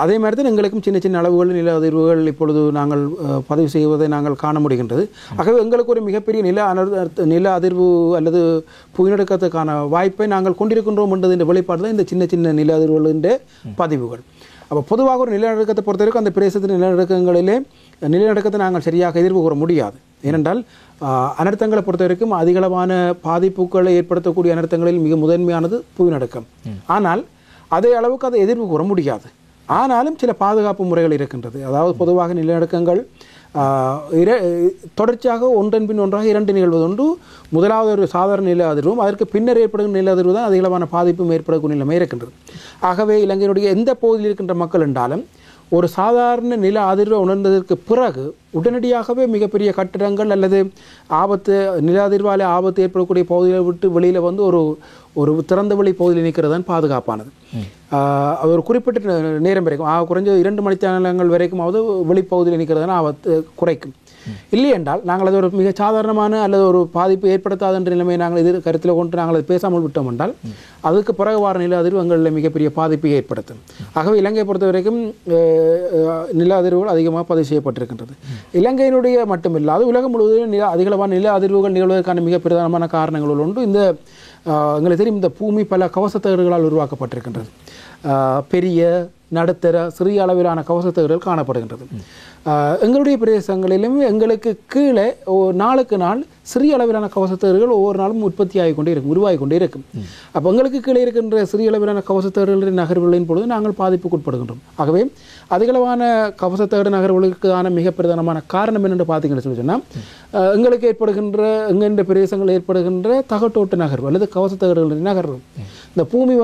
அதே மாதிரி தான் எங்களுக்கும் சின்ன சின்ன அளவுகள் நில அதிர்வுகள் இப்பொழுது நாங்கள் பதிவு செய்வதை நாங்கள் காண முடிகின்றது. ஆகவே எங்களுக்கு ஒரு மிகப்பெரிய நில அதிர்வு அல்லது புயலடுக்கத்துக்கான வாய்ப்பை நாங்கள் கொண்டிருக்கின்றோம் என்றது வெளிப்பாடு தான் இந்த சின்ன சின்ன நில அதிர்வுகளின் பதிவுகள். அப்போ பொதுவாக ஒரு நிலநடுக்கத்தை பொறுத்த வரைக்கும் அந்த பிரதேசத்தின் நிலநடுக்கத்தை நாங்கள் சரியாக எதிர்வு கூற முடியாது. ஏனென்றால் அனர்த்தங்களை பொறுத்த வரைக்கும் அதிகளவான பாதிப்புகளை ஏற்படுத்தக்கூடிய அனர்த்தங்களில் மிக முதன்மையானது புயநடுக்கம். ஆனால் அதே அளவுக்கு அதை எதிர்வு கூற முடியாது. ஆனாலும் சில பாதுகாப்பு முறைகள் இருக்கின்றது. அதாவது பொதுவாக நிலநடுக்கங்கள் தொடர்ச்சியாக ஒன்றன் பின் ஒன்றாக 2 நிகழ்வது ஒன்று. முதலாவது ஒரு சாதாரண நில அதிர்வும் அதற்கு பின்னர் ஏற்படும் நில அதிர்வு தான் அதிகளவான பாதிப்பும் ஏற்படக்கூடிய நிலைமை இருக்கின்றது. ஆகவே இலங்கையினுடைய எந்த பகுதியில் இருக்கின்ற மக்கள் என்றாலும் ஒரு சாதாரண நில அதிர்வை உணர்ந்ததற்கு பிறகு உடனடியாகவே மிகப்பெரிய கட்டிடங்கள் அல்லது நில அதிர்வாலே ஆபத்து ஏற்படக்கூடிய பகுதிகளை விட்டு வெளியில் வந்து ஒரு திறந்த வெளி பகுதியில் நிற்கிறது தான் பாதுகாப்பானது. ஒரு குறிப்பிட்ட நேரம் வரைக்கும் குறைஞ்ச 2 மணித்தியாலங்கள் வரைக்குமாவது வெளிப்பகுதியில் நிற்கிறதுனா ஆபத்து குறைக்கும். இல்லை என்றால் நாங்கள் அது ஒரு மிக சாதாரணமான அல்லது ஒரு பாதிப்பு ஏற்படுத்தாத என்ற நிலைமையை நாங்கள் கருத்தில் கொண்டு நாங்கள் அதை பேசாமல் விட்டோம் என்றால் அதுக்கு பிறகு வார நில அதிர்வு எங்களில் மிகப்பெரிய பாதிப்பை ஏற்படுத்தும். ஆகவே இலங்கையை பொறுத்த வரைக்கும் நில அதிர்வுகள் அதிகமாக பதிவு செய்யப்பட்டிருக்கின்றது. இலங்கையினுடைய மட்டுமில்லாது உலகம் முழுவதும் அதிகளவான நில அதிர்வுகள் நிகழ்வதற்கான மிக பிரதானமான காரணங்கள் ஒன்று இந்த எங்களுக்கு தெரியும், இந்த பூமி பல கவசத்தகடுகளால் உருவாக்கப்பட்டிருக்கின்றது. பெரிய நடுத்தர சிறிய அளவிலான கவசத்தகடுகள் காணப்படுகின்றது. எங்களுடைய பிரதேசங்களிலும் எங்களுக்கு கீழே நாளுக்கு நாள் சிறிய அளவிலான கவசத்தகடுகள் ஒவ்வொரு நாளும் உற்பத்தி ஆகிக்கொண்டே இருக்கும், உருவாகி கொண்டே இருக்கும். அப்போ எங்களுக்கு கீழே இருக்கின்ற சிறிய அளவிலான கவசத்தகடுகளின் நகர்வுகளின் பொழுது நாங்கள் பாதிப்புக்குட்படுகின்றோம். ஆகவே அதிகளவான கவசத்தகடு நகர்வுகளுக்கான மிக பிரதானமான காரணம் என்னென்று பார்த்தீங்கன்னு சொல்லி சொன்னால், எங்களுக்கு ஏற்படுகின்ற எங்கென்ற பிரதேசங்களில் ஏற்படுகின்ற தகட்டோட்டு நகர்வு அல்லது கவசத்தகடுகளின் நகர்வு. இந்த பூமி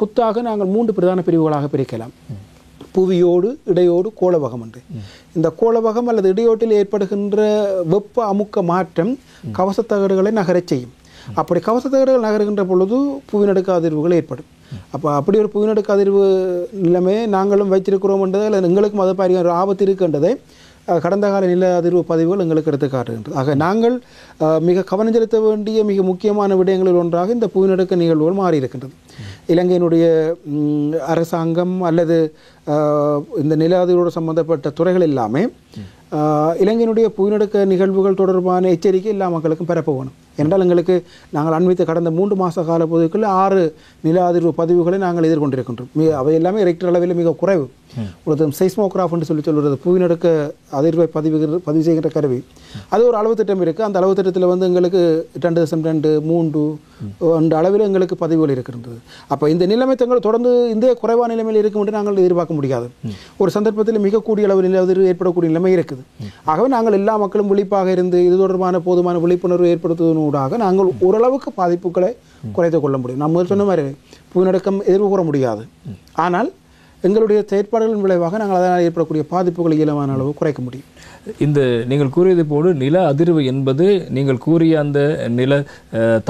குத்தாக நாங்கள் 3 பிரதான பிரிவுகளாக பிரிக்கலாம். புவியோடு, இடையோடு, கோளவகம் என்று. இந்த கோளவகம் அல்லது இடையோட்டில் ஏற்படுகின்ற வெப்ப அமுக்க மாற்றம் கவசத்தகடுகளை நகரச் செய்யும். அப்படி கவசத்தகடுகள் நகர்கின்ற பொழுது புவிநடுக்க அதிர்வுகள் ஏற்படும். அப்படி ஒரு புவிநடுக்க அதிர்வு நிலைமையை நாங்களும் வைத்திருக்கிறோம் என்றதை அல்லது எங்களுக்கும் அதை பாரிய ஒரு ஆபத்து இருக்கின்றதை கடந்த கால நில அதிர்வு பதிவுகள் எங்களுக்கு எடுத்து காட்டுகின்றது. ஆக நாங்கள் மிக கவனம் செலுத்த வேண்டிய மிக முக்கியமான விடயங்களில் ஒன்றாக இந்த புவிநடுக்க நிகழ்வுகள் மாறி இருக்கின்றது. இலங்கையினுடைய அரசாங்கம் அல்லது இந்த நில அதிர்வோடு சம்பந்தப்பட்ட துறைகள் எல்லாமே இலங்கையினுடைய புவிநடுக்க நிகழ்வுகள் தொடர்பான எச்சரிக்கை எல்லா மக்களுக்கும் பரப்ப வேணும். என்றால் எங்களுக்கு நாங்கள் அண்மித்த கடந்த 3 மாத கால பகுதிக்குள் 6 நில அதிர்வு பதிவுகளை நாங்கள் எதிர்கொண்டிருக்கின்றோம். அவை எல்லாமே ரெக்டர் அளவில் மிக குறைவு. ஒரு சைஸ்மோகிராஃப் என்று சொல்லுறது புவிநடுக்க அதிர்வை பதிவு செய்கின்ற கருவி. அது ஒரு அளவு திட்டம் இருக்குது. அந்த அளவு திட்டத்தில் எங்களுக்கு 2.2, 3 அந்த அளவில் எங்களுக்கு பதிவுகள் இருக்கின்றது. அப்போ இந்த நிலைமை தொடர்ந்து இந்த குறைவான நிலைமையில் இருக்கும் என்று நாங்கள் எதிர்பார்க்க முடியாது. ஒரு சந்தர்ப்பத்தில் மிக கூடிய அளவு நில அதிர்வு ஏற்படக்கூடிய நிலைமை இருக்குது. ஆகவே நாங்கள் எல்லா மக்களும் விழிப்பாக இருந்து இது தொடர்பான போதுமான விழிப்புணர்வு ஏற்படுத்துவதனூடாக நாங்கள் ஓரளவுக்கு பாதிப்புகளை குறைத்துக் கொள்ள முடியும். நம்ம சொன்ன மாதிரி புவிநடுக்கம் எதிர்வு கூற முடியாது. ஆனால் எங்களுடைய செயற்பாடுகளின் விளைவாக நாங்கள் அதனால் ஏற்படக்கூடிய பாதிப்புகளை இயல்பான அளவு குறைக்க முடியும். இந்த நீங்கள் கூறியது போல நில அதிர்வு என்பது நீங்கள் கூறிய அந்த நில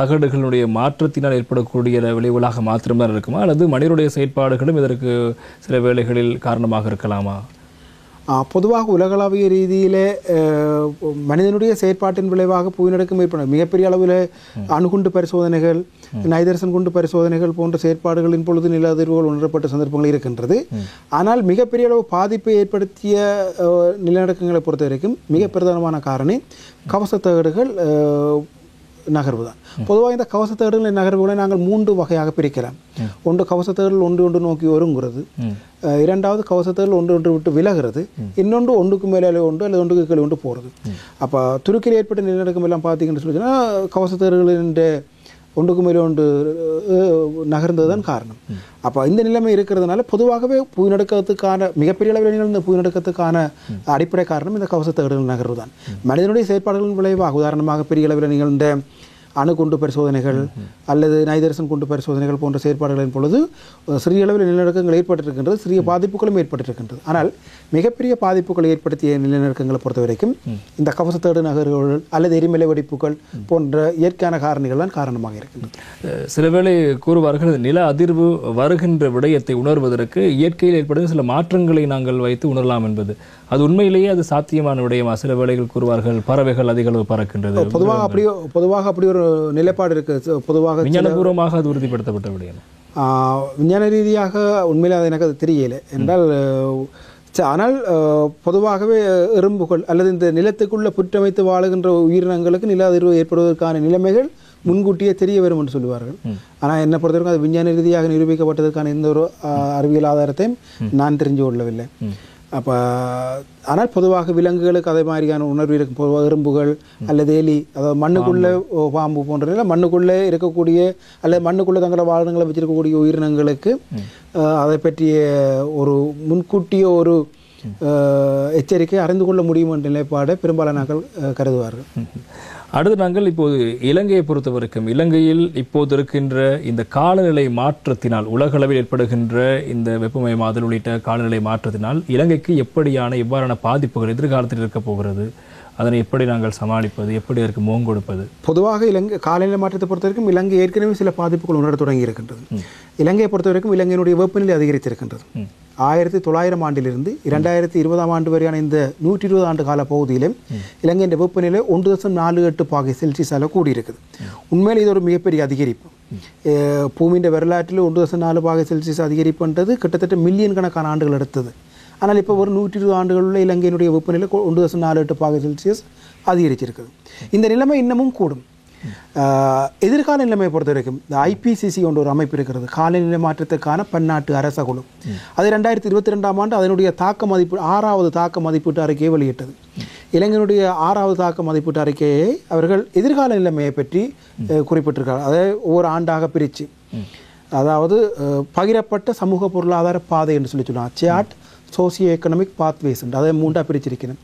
தகடுகளுடைய மாற்றத்தினால் ஏற்படக்கூடிய விளைவுகளாக மாத்திரம்தான் இருக்குமா, அல்லது மனிதனுடைய செயற்பாடுகளும் இதற்கு சில வேளைகளில் காரணமாக இருக்கலாமா? பொதுவாக உலகளாவிய ரீதியிலே மனிதனுடைய செயற்பாட்டின் விளைவாக புவிநடுக்கம் ஏற்படும். மிகப்பெரிய அளவில் அணுகுண்டு பரிசோதனைகள், நைதரசன் குண்டு பரிசோதனைகள் போன்ற செயற்பாடுகளின் பொழுது நில அதிர்வுகள் உணரப்பட்ட சந்தர்ப்பங்கள் இருக்கின்றது. ஆனால் மிகப்பெரிய அளவு பாதிப்பை ஏற்படுத்திய நிலநடுக்கங்களை பொறுத்த வரைக்கும் மிக பிரதானமான காரணம் கவசத்தகடுகள் நகர்வு தான். பொதுவாக இந்த கவசத்தகடுகளின் நகர்வுகளை நாங்கள் 3 வகையாக பிரிக்கலாம். ஒன்று கவசத்தகடுகள் ஒன்று நோக்கி ஒருங்குறது, இரண்டாவது கவசத்தகடுகள் ஒன்று விட்டு விலகிறது, இன்னொன்று ஒன்றுக்கு மேலே ஒன்று அல்லது ஒன்றுக்கு கீழே ஒன்று போகிறது. அப்போ துருக்கியில் ஏற்பட்ட நிலநடுக்கம் எல்லாம் பார்த்தீங்கன்னு சொல்லிச்சுன்னா கவசத்தகடுகளின் ஒன்றுக்கு மேலே ஒன்று நகர்ந்தது தான் காரணம். அப்போ இந்த நிலைமை இருக்கிறதுனால பொதுவாகவே புவிநடுக்கத்துக்கான மிகப்பெரிய அளவில் நிகழ்ந்த புவிநடுக்கத்துக்கான அடிப்படை காரணம் இந்த கவசத்தகடுகள் நகர்வு தான். மனிதனுடைய செயற்பாடுகளின் விளைவாக உதாரணமாக பெரிய அளவில் நிகழ்ந்த அணுகுண்டு பரிசோதனைகள் அல்லது நைதரசன் குண்டு பரிசோதனைகள் போன்ற செயற்பாடுகளின் பொழுது சிறிய அளவில் நிலநடுக்கங்கள் ஏற்பட்டிருக்கின்றது, சிறிய பாதிப்புகளும் ஏற்பட்டிருக்கின்றது. ஆனால் மிகப்பெரிய பாதிப்புகளை ஏற்படுத்திய நிலநடுக்கங்களை பொறுத்த வரைக்கும் இந்த கவசத்தகடு நகர்வுகள் அல்லது எரிமலை வெடிப்புகள் போன்ற இயற்கையான காரணிகள் தான் காரணமாக இருக்கின்றன. சில வேளை கூறுவார்கள் நில அதிர்வு வருகின்ற விடயத்தை உணர்வதற்கு இயற்கையில் ஏற்படும் சில மாற்றங்களை நாங்கள் வைத்து உணரலாம் என்பது அது உண்மையிலேயே அது சாத்தியமான விடயமா? சில வேளைகள் கூறுவார்கள் பறவைகள் அதிக அளவு பறக்கின்றது. பொதுவாக அப்படி ஒரு நிலைப்பாடு இருக்கு. பொதுவாக விஞ்ஞானபூர்வமாக அது உறுதிப்படுத்தப்பட்ட விடயம். விஞ்ஞான ரீதியாக உண்மையிலே அது எனக்கு அது தெரியல என்றால். ஆனால் பொதுவாகவே எறும்புகள் அல்லது இந்த நிலத்துக்குள்ள புற்றமைத்து வாழுகின்ற உயிரினங்களுக்கு நில அதிர்வு ஏற்படுவதற்கான நிலைமைகள் முன்கூட்டியே தெரிய வரும் என்று சொல்லுவார்கள். ஆனால் என்னை பொறுத்தவரைக்கும் அது விஞ்ஞான ரீதியாக நிரூபிக்கப்பட்டதற்கான எந்த ஒரு அறிவியல் ஆதாரத்தையும் நான் தெரிஞ்சு கொள்ளவில்லை. அப்போ ஆனால் பொதுவாக விலங்குகளுக்கு அதே மாதிரியான உணர்வு இருக்கும். பொதுவாக எறும்புகள் அல்லது எலி, அதாவது மண்ணுக்குள்ளே பாம்பு போன்ற மண்ணுக்குள்ளே இருக்கக்கூடிய அல்லது மண்ணுக்குள்ளே தங்களோட வாழ்நிலங்களை வச்சிருக்கக்கூடிய உயிரினங்களுக்கு அதை பற்றிய ஒரு முன்கூட்டிய ஒரு எச்சரிக்கை அறிந்து கொள்ள முடியும் என்ற நிலைப்பாடை பெரும்பாலானவர்கள் கருதுவார்கள். அடுத்து நாங்கள் இப்போது இலங்கையை பொறுத்தவரைக்கும் இலங்கையில் இப்போது இருக்கின்ற இந்த காலநிலை மாற்றத்தினால் உலகளவில் ஏற்படுகின்ற இந்த வெப்பமயமாதல் உள்ளிட்ட காலநிலை மாற்றத்தினால் இலங்கைக்கு இவ்வாறான பாதிப்புகள் எதிர்காலத்தில் இருக்க போகிறது? அதனை எப்படி நாங்கள் சமாளிப்பது, எப்படி அதற்கு முகம் கொடுப்பது? பொதுவாக இலங்கை காலநிலை மாற்றத்தை பொறுத்த வரைக்கும் இலங்கை ஏற்கனவே சில பாதிப்புகள் உணர தொடங்கி இருக்கின்றது. இலங்கையை பொறுத்த வரைக்கும் இலங்கையினுடைய வெப்பநிலை அதிகரித்திருக்கின்றது. 1900 ஆண்டிலிருந்து 2020 ஆண்டு வரையான இந்த 120 ஆண்டு கால பகுதியிலும் இலங்கையின் வெப்பநிலை 1.48 பாகை செல்சியஸால் கூடியிருக்குது. உண்மையில் இது ஒரு மிகப்பெரிய அதிகரிப்பு. பூமியின் வரலாற்றில் 1.4 பாகை செல்சியஸ் அதிகரிப்புன்றது கிட்டத்தட்ட மில்லியன் கணக்கான ஆண்டுகள் எடுத்தது. ஆனால் இப்போ ஒரு 120 ஆண்டுகளில் இலங்கையினுடைய வெப்பநிலை 1.48 பாகை செல்சியஸ் அதிகரிச்சிருக்குது. இந்த நிலைமை இன்னமும் கூடும். எதிர்கால நிலைமையை பொறுத்த வரைக்கும் இந்த ஐபிசிசி என்ற ஒரு அமைப்பு இருக்கிறது, காலநிலை மாற்றத்திற்கான பன்னாட்டு அரச குழு. அது 2022 ஆண்டு அதனுடைய தாக்க மதிப்பு 6வது தாக்க மதிப்பீட்டு அறிக்கையை வெளியிட்டது. இலங்கையினுடைய 6வது தாக்க மதிப்பீட்டு அறிக்கையை அவர்கள் எதிர்கால நிலைமையை பற்றி குறிப்பிட்டிருக்கிறார். அதை ஒவ்வொரு ஆண்டாக பிரித்து, அதாவது பகிரப்பட்ட சமூக பொருளாதார பாதை என்று சொல்லுவாங்க, சேட் சோசியோ எக்கனாமிக் பாத்வேஸ், அதை 3ஆக பிரிச்சிருக்கிறேன்,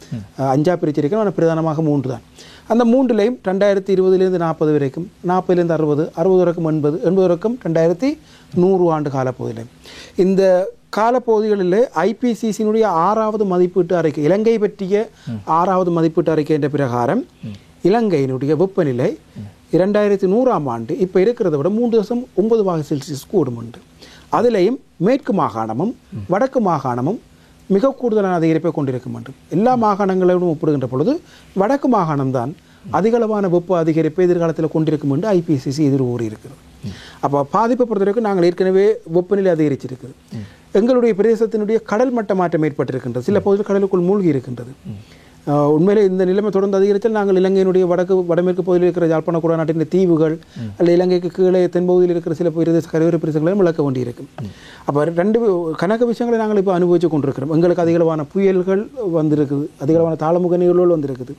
5ஆக பிரிச்சிருக்கிறேன். ஆனால் பிரதானமாக 3 தான். அந்த 3லையும் 2020 40 வரைக்கும், 40 60, 60 வரைக்கும் 80, 80 வரைக்கும் 2100 ஆண்டு காலப்பகுதியில், இந்த காலப்பகுதிகளில் ஐபிசிசியினுடைய 6வது மதிப்பீட்டு அறிக்கை, இலங்கை பற்றிய 6வது மதிப்பீட்டு அறிக்கை என்ற பிரகாரம் இலங்கையினுடைய வெப்பநிலை 2100 ஆண்டு இப்போ இருக்கிறத விட 3.9°C கூடும் உண்டு. அதிலையும் மேற்கு மாகாணமும் வடக்கு மாகாணமும் மிக கூடுதலான அதிகரிப்பை கொண்டிருக்கும் என்றும், எல்லா மாகாணங்களோடும் ஒப்பிடுகின்ற பொழுது வடக்கு மாகாணம்தான் அதிகளவான வெப்ப அதிகரிப்பை எதிர்காலத்தில் கொண்டிருக்கும் என்று ஐபிசிசி எதிர்கூறி இருக்கிறது. அப்போ பாதிப்பை பொறுத்தவரைக்கும் நாங்கள் ஏற்கனவே வெப்பநிலை அதிகரிச்சிருக்குது. எங்களுடைய பிரதேசத்தினுடைய கடல் மட்ட மாற்றம் ஏற்பட்டிருக்கின்றது, சில பகுதியில் கடலுக்குள் மூழ்கி இருக்கின்றது. உண்மையிலே இந்த நிலைமை தொடர்ந்து அதிகரித்தால் நாங்கள் இலங்கையினுடைய வடமேற்கு பகுதியில் இருக்கிற யாழ்ப்பாண குடாநாட்டின் தீவுகள் அல்லது இலங்கைக்கு கீழே தென்பகுதியில் இருக்கிற சில பிரதேச கரையோர பிரதேசங்களையும் இழக்க வேண்டியிருக்கும். அப்போ 2 கணக்கு விஷயங்களை நாங்கள் இப்போ அனுபவித்து கொண்டிருக்கிறோம். எங்களுக்கு அதிகளவான புயல்கள் வந்திருக்குது, அதிகளவான தாளமுக நிகழ்வுகள் வந்திருக்குது,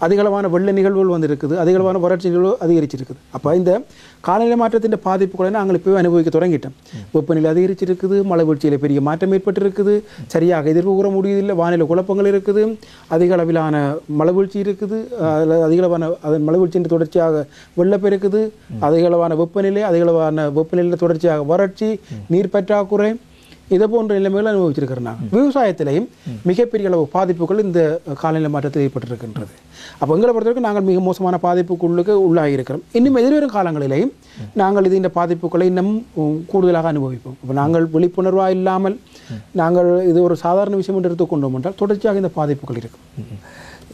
அதிகளவான வெள்ள நிகழ்வுகள் வந்திருக்குது, அதிகளவான வறட்சி நிகழ்வு அதிகரிச்சிருக்குது. அப்போ இந்த காலநிலை மாற்றத்தின் பாதிப்புகளை நாங்கள் இப்போவே அனுபவிக்க தொடங்கிட்டோம். வெப்பநிலை அதிகரிச்சிருக்குது, மழை வீழ்ச்சியில் பெரிய மாற்றம் ஏற்பட்டிருக்குது, சரியாக எதிர்ப்பு கூற முடியதில்லை, வானிலை குழப்பங்கள் இருக்குது, அதிக அளவிலான மழை வீழ்ச்சி இருக்குது, அதிகளவான அதன் மழை வீழ்ச்சியின் தொடர்ச்சியாக வெள்ளப்பெருக்குது, அதிகளவான வெப்பநிலையில் தொடர்ச்சியாக வறட்சி, நீர் பற்றாக்குறை, இதை போன்ற நிலைமைகளை அனுபவிச்சிருக்கிறோம். நாங்கள் விவசாயத்திலையும் மிகப்பெரிய அளவு பாதிப்புகள் இந்த காலநிலை மாற்றத்தில் ஏற்பட்டிருக்கின்றது. அப்போ எங்களை பொறுத்தவரைக்கும் நாங்கள் மிக மோசமான பாதிப்புக்குள்ளுக்கு உள்ளாகி இருக்கிறோம். இன்னும் எதிர்வரும் காலங்களிலேயும் நாங்கள் இந்த பாதிப்புகளை இன்னும் கூடுதலாக அனுபவிப்போம். இப்போ நாங்கள் விழிப்புணர்வாக இல்லாமல் நாங்கள் இது ஒரு சாதாரண விஷயம் என்று எடுத்துக்கொண்டோம் என்றால் தொடர்ச்சியாக இந்த பாதிப்புகள் இருக்கும்.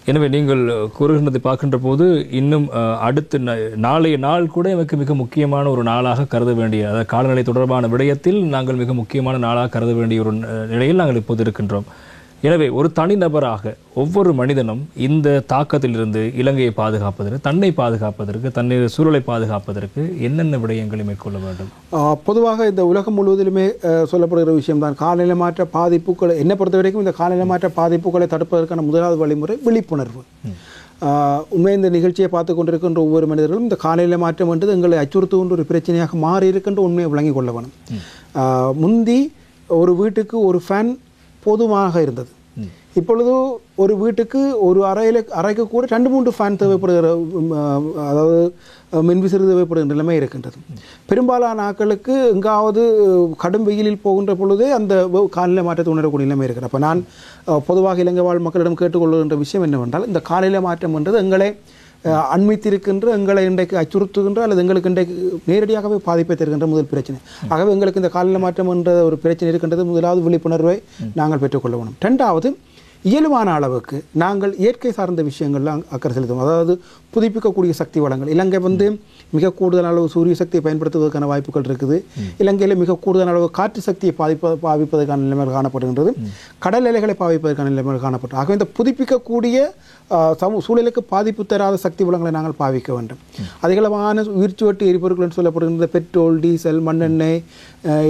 எனவே நீங்கள் கூறுகின்றதை பார்க்கின்ற போது இன்னும் அடுத்த நாளைய நாள் கூட எனக்கு மிக முக்கியமான ஒரு நாளாக கருத வேண்டிய, அதாவது காலநிலை தொடர்பான விடயத்தில் நாங்கள் மிக முக்கியமான நாளாக கருத வேண்டிய ஒரு நிலையில் நாங்கள் இப்போது இருக்கின்றோம். எனவே ஒரு தனிநபராக ஒவ்வொரு மனிதனும் இந்த தாக்கத்திலிருந்து இலங்கையை பாதுகாப்பதற்கு, தன்னை பாதுகாப்பதற்கு, தன்னை சூழலை பாதுகாப்பதற்கு என்னென்ன விடயங்களை மேற்கொள்ள வேண்டும்? பொதுவாக இந்த உலகம் முழுவதிலுமே சொல்லப்படுகிற விஷயம்தான் காலநிலை மாற்ற பாதிப்புகளை. என்னை பொறுத்த வரைக்கும் இந்த காலநிலை மாற்ற பாதிப்புகளை தடுப்பதற்கான முதலாவது வழிமுறை விழிப்புணர்வு. உண்மை இந்த நிகழ்ச்சியை பார்த்து கொண்டிருக்கின்ற ஒவ்வொரு மனிதர்களும் இந்த காலநிலை மாற்றம் என்றது எங்களை அச்சுறுத்துகின்ற ஒரு பிரச்சனையாக மாறி இருக்கின்ற உண்மையை விளங்கிக் கொள்ள வேணும். முந்தி ஒரு வீட்டுக்கு ஒரு ஃபேன் பொதுவாக இருந்தது. இப்பொழுது ஒரு வீட்டுக்கு ஒரு அறைக்கு கூட 2-3 ஃபேன் தேவைப்படுகிற, அதாவது மின்விசிறி தேவைப்படுகின்ற நிலைமை இருக்கின்றது. பெரும்பாலான நாட்களுக்கு எங்காவது கடும் வெயிலில் போகின்ற பொழுதே அந்த காலநிலை மாற்றத்தை உணரக்கூடிய நிலைமை இருக்கிறது. அப்போ நான் பொதுவாக இலங்கை வாழ் மக்களிடம் கேட்டுக்கொள்கின்ற விஷயம் என்னவென்றால், இந்த காலநிலை மாற்றம் என்றது எங்களை அண்மித்திருக்கின்ற, எங்களை இன்றைக்கு அச்சுறுத்துகின்ற அல்லது எங்களுக்கு இன்றைக்கு நேரடியாகவே பாதிப்பை தருகின்ற முதல் பிரச்சனை. ஆகவே எங்களுக்கு இந்த காலநிலை மாற்றம் என்ற ஒரு பிரச்சனை இருக்கின்றது. முதலாவது விழிப்புணர்வை நாங்கள் பெற்றுக்கொள்ள வேண்டும். 2வது இயல்பான அளவுக்கு நாங்கள் இயற்கை சார்ந்த விஷயங்கள்லாம் அக்கறை செலுத்துவோம். அதாவது புதுப்பிக்கக்கூடிய சக்தி வளங்கள். இலங்கை மிக கூடுதல் அளவு சூரிய சக்தியை பயன்படுத்துவதற்கான வாய்ப்புகள் இருக்குது. இலங்கையில் மிக கூடுதல் அளவு காற்று சக்தியை பாவிப்பதற்கான நிலைமைகள் காணப்படுகின்றது. கடல் அலைகளை பாவிப்பதற்கான நிலைமைகள் காணப்படும். ஆகவே இந்த புதுப்பிக்கக்கூடிய சூழலுக்கு பாதிப்பு தராத சக்தி வளங்களை நாங்கள் பாவிக்க வேண்டும். அதிகளவான உயிர்ச்சுவட்டு எரிபொருட்கள் என்று சொல்லப்படுகின்ற பெட்ரோல், டீசல், மண்ணெண்ணெய்,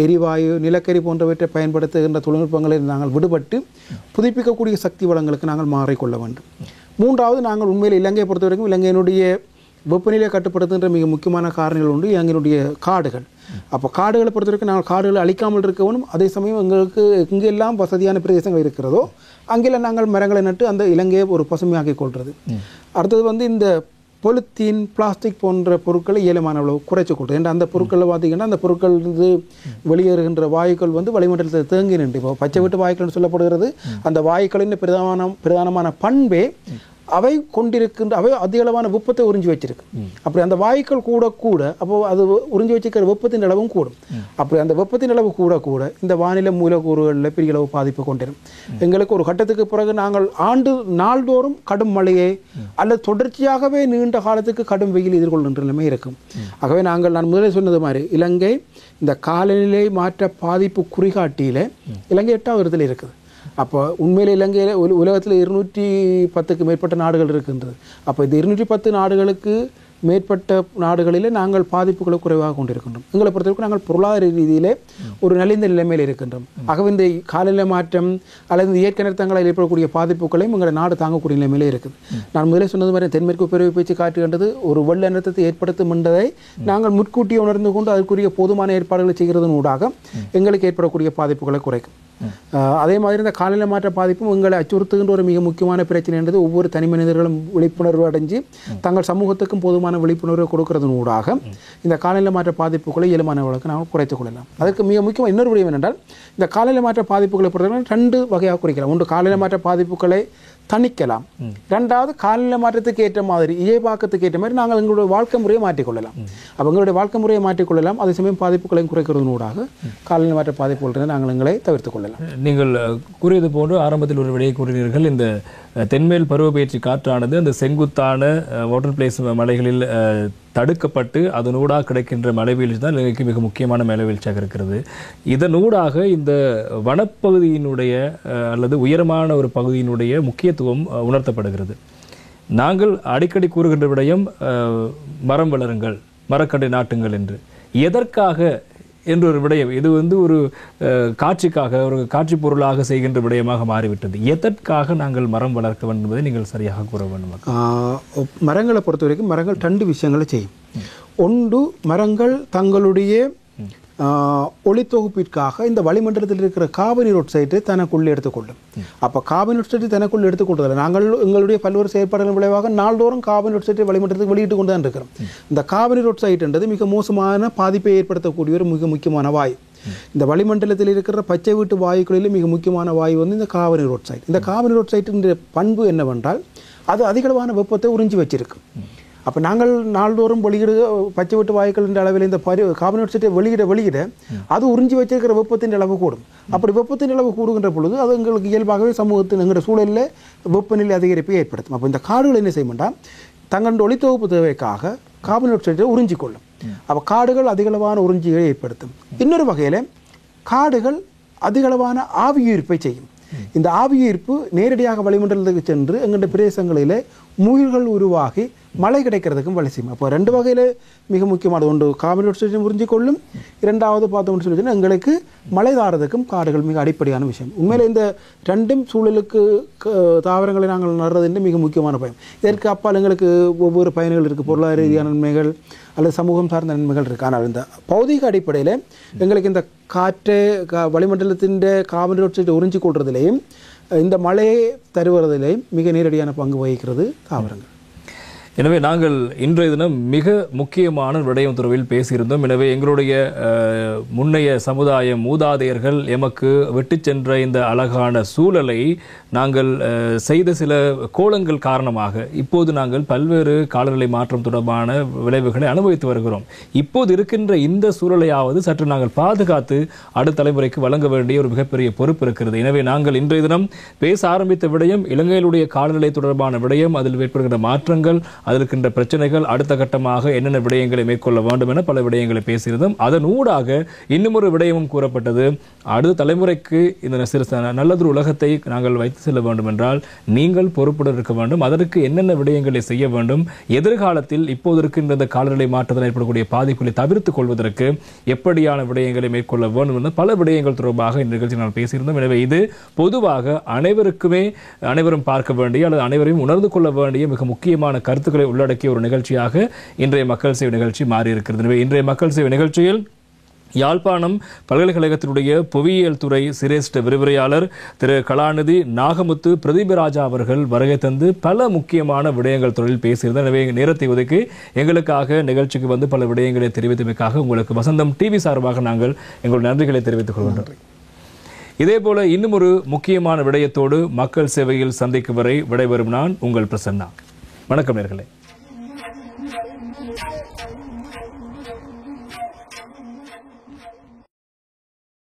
எரிவாயு, நிலக்கரி போன்றவற்றை பயன்படுத்துகின்ற தொழில்நுட்பங்களில் நாங்கள் விடுபட்டு புதுப்பிக்கக்கூடிய சக்தி வளங்களுக்கு நாங்கள் மாறிக்கொள்ள வேண்டும். 3வது, நாங்கள் உண்மையில் இலங்கையை பொறுத்த வரைக்கும் இலங்கையினுடைய வெப்பநிலையை கட்டுப்படுத்துகின்ற மிக முக்கியமான காரணிகள் உண்டு எங்களுடைய காடுகள். அப்போ காடுகளை பொறுத்த வரைக்கும் நாங்கள் காடுகளை அழிக்காமல் இருக்கவும், அதே சமயம் எங்களுக்கு எங்கெல்லாம் வசதியான பிரதேசங்கள் இருக்கிறதோ அங்கெல்லாம் நாங்கள் மரங்களை நட்டு அந்த இலங்கையை ஒரு பசுமையாக்கி கொள்வது. அடுத்தது இந்த பொலித்தீன், பிளாஸ்டிக் போன்ற பொருட்களை இயலுமான அளவு குறைச்சி கொள்வது. ஏன்னா அந்த பொருட்களில் பார்த்தீங்கன்னா அந்த பொருட்கள் வெளியேறுகின்ற வாயுக்கள் வளிமண்டலத்தில் தேங்கி நின்று, இப்போ பச்சை வீட்டு வாயுக்கள்னு சொல்லப்படுகிறது. அந்த வாயுக்களின் பிரதானமான பண்பே அவை அதிக அளவான வெப்பத்தை உறிஞ்சி வச்சிருக்கு. அப்படி அந்த வாயுக்கள் கூட அப்போ அது உறிஞ்சி வச்சிருக்கிற வெப்பத்தின் அளவும் கூடும். அப்படி அந்த வெப்பத்தின் அளவு கூட இந்த வானிலை மூலக்கூறுகளில் பெரிய அளவு பாதிப்பு கொண்டிரும். எங்களுக்கு ஒரு கட்டத்துக்கு பிறகு நாங்கள் நாள்தோறும் கடும் மழையை அல்லது தொடர்ச்சியாகவே நீண்ட காலத்துக்கு கடும் வெயில் எதிர்கொள்கின்ற நிலைமை இருக்கும். ஆகவே நான் முதலே சொன்னது மாதிரி இலங்கை இந்த காலநிலை மாற்ற பாதிப்பு குறிகாட்டியில் இலங்கை 8வது இடத்துல இருக்குது. அப்போ உண்மையில் இலங்கையில் உலகத்தில் 210க்கு மேற்பட்ட நாடுகள் இருக்கின்றது. அப்போ இந்த 210 நாடுகளுக்கு மேற்பட்ட நாடுகளிலே நாங்கள் பாதிப்புகளை குறைவாக கொண்டிருக்கின்றோம். எங்களை பொறுத்தவரைக்கும் நாங்கள் பொருளாதார ரீதியிலே ஒரு நலிந்த நிலைமையில் இருக்கின்றோம். ஆகவே இந்த காலநிலை மாற்றம் அல்லது இயற்கை நிறுத்தங்களால் ஏற்படக்கூடிய பாதிப்புகளையும் எங்களை நாடு தாங்கக்கூடிய நிலைமையிலே இருக்குது. நான் முதலே சொன்னது மாதிரி தென்மேற்கு பருவ பேச்சு காட்டுகின்றது ஒரு வெள்ள நிறுத்தத்தை ஏற்படுத்தும் என்பதை நாங்கள் முன்கூட்டியே உணர்ந்து கொண்டு அதற்குரிய போதுமான ஏற்பாடுகளை செய்கிறதன் ஊடாக எங்களுக்கு ஏற்படக்கூடிய பாதிப்புகளை குறைக்கும். அதே மாதிரி இந்த காலநிலை மாற்ற பாதிப்பும் எங்களை அச்சுறுத்துகின்ற ஒரு மிக முக்கியமான பிரச்சனை என்பது ஒவ்வொரு தனி மனிதர்களும் விழிப்புணர்வு அடைஞ்சு தங்கள் சமூகத்துக்கும் போதுமான விழிப்புணர்வை கொடுக்கறதன் ஊடாக இந்த காலநிலை மாற்ற பாதிப்புகளை இயலுமான அளவுக்கு நாம் குறைத்துக் கொள்ளலாம். அதற்கு மிக முக்கியமாக இன்னொரு விடயம் என்னென்றால் இந்த காலநிலை மாற்ற பாதிப்புகளை பொறுத்தவரை 2 வகையாக குறைக்கலாம். ஒன்று காலநிலை மாற்ற பாதிப்புகளை தணிக்கலாம், இரண்டாவது காலநிலை மாற்றத்துக்கு ஏற்ற மாதிரி இயல்பாக்கத்துக்கு ஏற்ற மாதிரி நாங்கள் எங்களுடைய வாழ்க்கை முறையை மாற்றிக்கொள்ளலாம். அப்போ எங்களுடைய வாழ்க்கை முறையை மாற்றிக்கொள்ளலாம், அதே சமயம் பாதிப்புகளையும் குறைக்கிறதனூடாக காலநிலை மாற்ற பாதிப்புகள் நாங்கள் எங்களை தவிர்த்துக் கொள்ளலாம். நீங்கள் கூறியது போன்று ஆரம்பத்தில் ஒரு விடையை கூறினீர்கள். இந்த தென்மேல் பருவப்பெயர்ச்சி காற்றானது அந்த செங்குத்தான வாட்டர் பிளேஸ் மலைகளில் தடுக்கப்பட்டு அதனூடாக கிடைக்கின்ற மழைவீழ்ச்சி தான் இலங்கைக்கு மிக முக்கியமான மழைவீழ்ச்சியாக இருக்கிறது. இதனூடாக இந்த வனப்பகுதியினுடைய அல்லது உயரமான ஒரு பகுதியினுடைய முக்கியத்துவம் உணர்த்தப்படுகிறது. நாங்கள் அடிக்கடி கூறுகின்ற விடயம் மரம் வளருங்கள், மரக்கட்டை நாட்டுங்கள் என்று. எதற்காக என்ற ஒரு விடயம், இது ஒரு காட்சிக்காக, ஒரு காட்சி பொருளாக செய்கின்ற விடயமாக மாறிவிட்டது. எதற்காக நாங்கள் மரம் வளர்க்க வேண்டும் என்பதை நீங்கள் சரியாக கூற வேண்டும். மரங்களை பொறுத்த வரைக்கும் மரங்கள் 2 விஷயங்களை செய்யும். ஒன்று, மரங்கள் தங்களுடைய ஒளித்தொகுப்பிற்காக இந்த வளிமண்டலத்தில் இருக்கிற கார்பன் டை ஆக்சைடை தனக்குள்ளே எடுத்துக்கொள்ளும். அப்போ கார்பன் டை ஆக்சைடை தனக்குள்ளே எடுத்துக்கொள்வதில்லை. நாங்கள் எங்களுடைய பல்வேறு செயற்பாடுகள் விளைவாக நாள்தோறும் கார்பன் டை ஆக்சைடை வளிமண்டலத்துக்கு வெளியிட்டு கொண்டு தான் இருக்கிறோம். இந்த கார்பன் டை ஆக்சைடு என்றது மிக மோசமான பாதிப்பை ஏற்படுத்தக்கூடிய ஒரு மிக முக்கியமான வாயு. இந்த வளிமண்டலத்தில் இருக்கிற பச்சை வீட்டு வாயுக்களில் மிக முக்கியமான வாயு இந்த கார்பன் டை ஆக்சைடு. இந்த கார்பன் டை ஆக்சைடு பண்பு என்னவென்றால் அது அதிகளவான வெப்பத்தை உறிஞ்சி வச்சிருக்கும். அப்போ நாங்கள் நாள்தோறும் வெளியிட பச்சை வீட்டு வாயுக்கள் என்ற அளவில் இந்த கார்பன் டை ஆக்சைடை வெளியிட அது உறிஞ்சி வச்சிருக்கிற வெப்பத்தின் அளவு கூடும். அப்படி வெப்பத்தின் அளவு கூடுகின்ற பொழுது அது எங்களுக்கு இயல்பாகவே சமூகத்தின் எங்களுடைய சூழலில் வெப்பநிலை அதிகரிப்பை ஏற்படுத்தும். அப்போ இந்த காடுகள் என்ன செய்யும்னா தங்களுடைய ஒளித்தொகுப்பு தேவைக்காக கார்பன் டை ஆக்சைடை உறிஞ்சிக்கொள்ளும். அப்போ காடுகள் அதிகளவான உறிஞ்சிகளை ஏற்படுத்தும். இன்னொரு வகையில் காடுகள் அதிகளவான ஆவியுயிர்ப்பை செய்யும். இந்த ஆவியுயிர்ப்பு நேரடியாக வளிமண்டலத்துக்கு சென்று எங்களுடைய பிரதேசங்களில் முகில்கள் உருவாகி மழை கிடைக்கிறதுக்கும் வழி செய்யும். அப்போ 2 வகையில் மிக முக்கியமானது. ஒன்று கார்பன் டை ஆக்சைடை உறிஞ்சிக்கொள்ளும், இரண்டாவது பார்த்தோம்னு சொல்லி எங்களுக்கு மழை தாரதுக்கும் காடுகள் மிக அடிப்படையான விஷயம். உண்மையில் இந்த 2ம் சூழலுக்கு தாவரங்களை நாங்கள் நடுறது மிக முக்கியமான பயன். இதற்கு அப்பால் எங்களுக்கு ஒவ்வொரு பயன்கள் இருக்குது, பொருளாதார ரீதியான நன்மைகள் அல்லது சமூகம் சார்ந்த நன்மைகள் இருக்குது. ஆனால் இந்த பௌதிக அடிப்படையில் எங்களுக்கு இந்த காற்று வளிமண்டலத்தின் கார்பன் டை ஆக்சைடை உறிஞ்சி கொள்றதிலேயும் இந்த மழையை தருவதிலேயும் மிக நேரடியான பங்கு வகிக்கிறது தாவரங்கள். எனவே நாங்கள் இன்றைய தினம் மிக முக்கியமான விடயம் தொடர்பில் பேசியிருந்தோம். எனவே எங்களுடைய முன்னைய சமுதாய மூதாதையர்கள் எமக்கு விட்டு சென்ற இந்த அழகான சூழலை நாங்கள் செய்த சில கோலங்கள் காரணமாக இப்போது நாங்கள் பல்வேறு காலநிலை மாற்றம் தொடர்பான விளைவுகளை அனுபவித்து வருகிறோம். இப்போது இருக்கின்ற இந்த சூழலையாவது சற்று நாங்கள் பாதுகாத்து அடுத்த தலைமுறைக்கு வழங்க வேண்டிய ஒரு மிகப்பெரிய பொறுப்பு இருக்கிறது. எனவே நாங்கள் இன்றைய தினம் பேச ஆரம்பித்த விடயம் இலங்கையிலுடைய காலநிலை தொடர்பான விடயம், அதில் ஏற்படுகின்ற மாற்றங்கள், அதில் இருக்கின்ற பிரச்சனைகள், அடுத்த கட்டமாக என்னென்ன விடயங்களை மேற்கொள்ள வேண்டும் என பல விடயங்களை பேசியிருந்தோம். அதன் ஊடாக இன்னும் ஒரு விடயமும் கூறப்பட்டது. அடுத்த தலைமுறைக்கு இந்த நல்லதொரு உலகத்தை நாங்கள் வைத்து செல்ல வேண்டும் என்றால் நீங்கள் பொறுப்புடன் இருக்க வேண்டும். அதற்கு என்னென்ன விடயங்களை செய்ய வேண்டும், எதிர்காலத்தில் இப்போது இருக்கின்ற இந்த காலநிலை மாற்றத்தில் ஏற்படக்கூடிய பாதிப்புகளை தவிர்த்துக் கொள்வதற்கு எப்படியான விடயங்களை மேற்கொள்ள வேண்டும் என்ற பல விடயங்கள் தொடர்பாக இந்த நிகழ்ச்சியில் நான் பேசியிருந்தோம். எனவே இது பொதுவாக அனைவரும் பார்க்க வேண்டிய அல்லது அனைவரையும் உணர்ந்து கொள்ள வேண்டிய மிக முக்கியமான கருத்துக்களை உள்ளடக்கிய ஒரு நிகழ்ச்சியாக இன்றைய மக்கள் சேவை நிகழ்ச்சி மாறியிருக்கிறது. எனவே இன்றைய மக்கள் சேவை நிகழ்ச்சியில் யாழ்ப்பாணம் பல்கலைக்கழகத்தினுடைய புவியியல் துறை சிரேஷ்ட விரிவுரையாளர் திரு கலாநிதி நாகமுத்து பிரதீபராஜா அவர்கள் வருகை தந்து பல முக்கியமான விடயங்கள் தொடரில் பேசியிருந்தார். எனவே நேரத்தை ஒதுக்கி எங்களுக்காக நிகழ்ச்சிக்கு வந்து பல விடயங்களை தெரிவித்தமைக்காக உங்களுக்கு வசந்தம் டிவி சார்பாக நாங்கள் எங்களுடைய நன்றிகளை தெரிவித்துக் கொள்கின்றோம். இதேபோல இன்னும் ஒரு முக்கியமான விடயத்தோடு மக்கள் சேவையில் சந்திக்கும் வரை விடைபெறும் நான் உங்கள் பிரசன்னா. வணக்கம் நேயர்களே.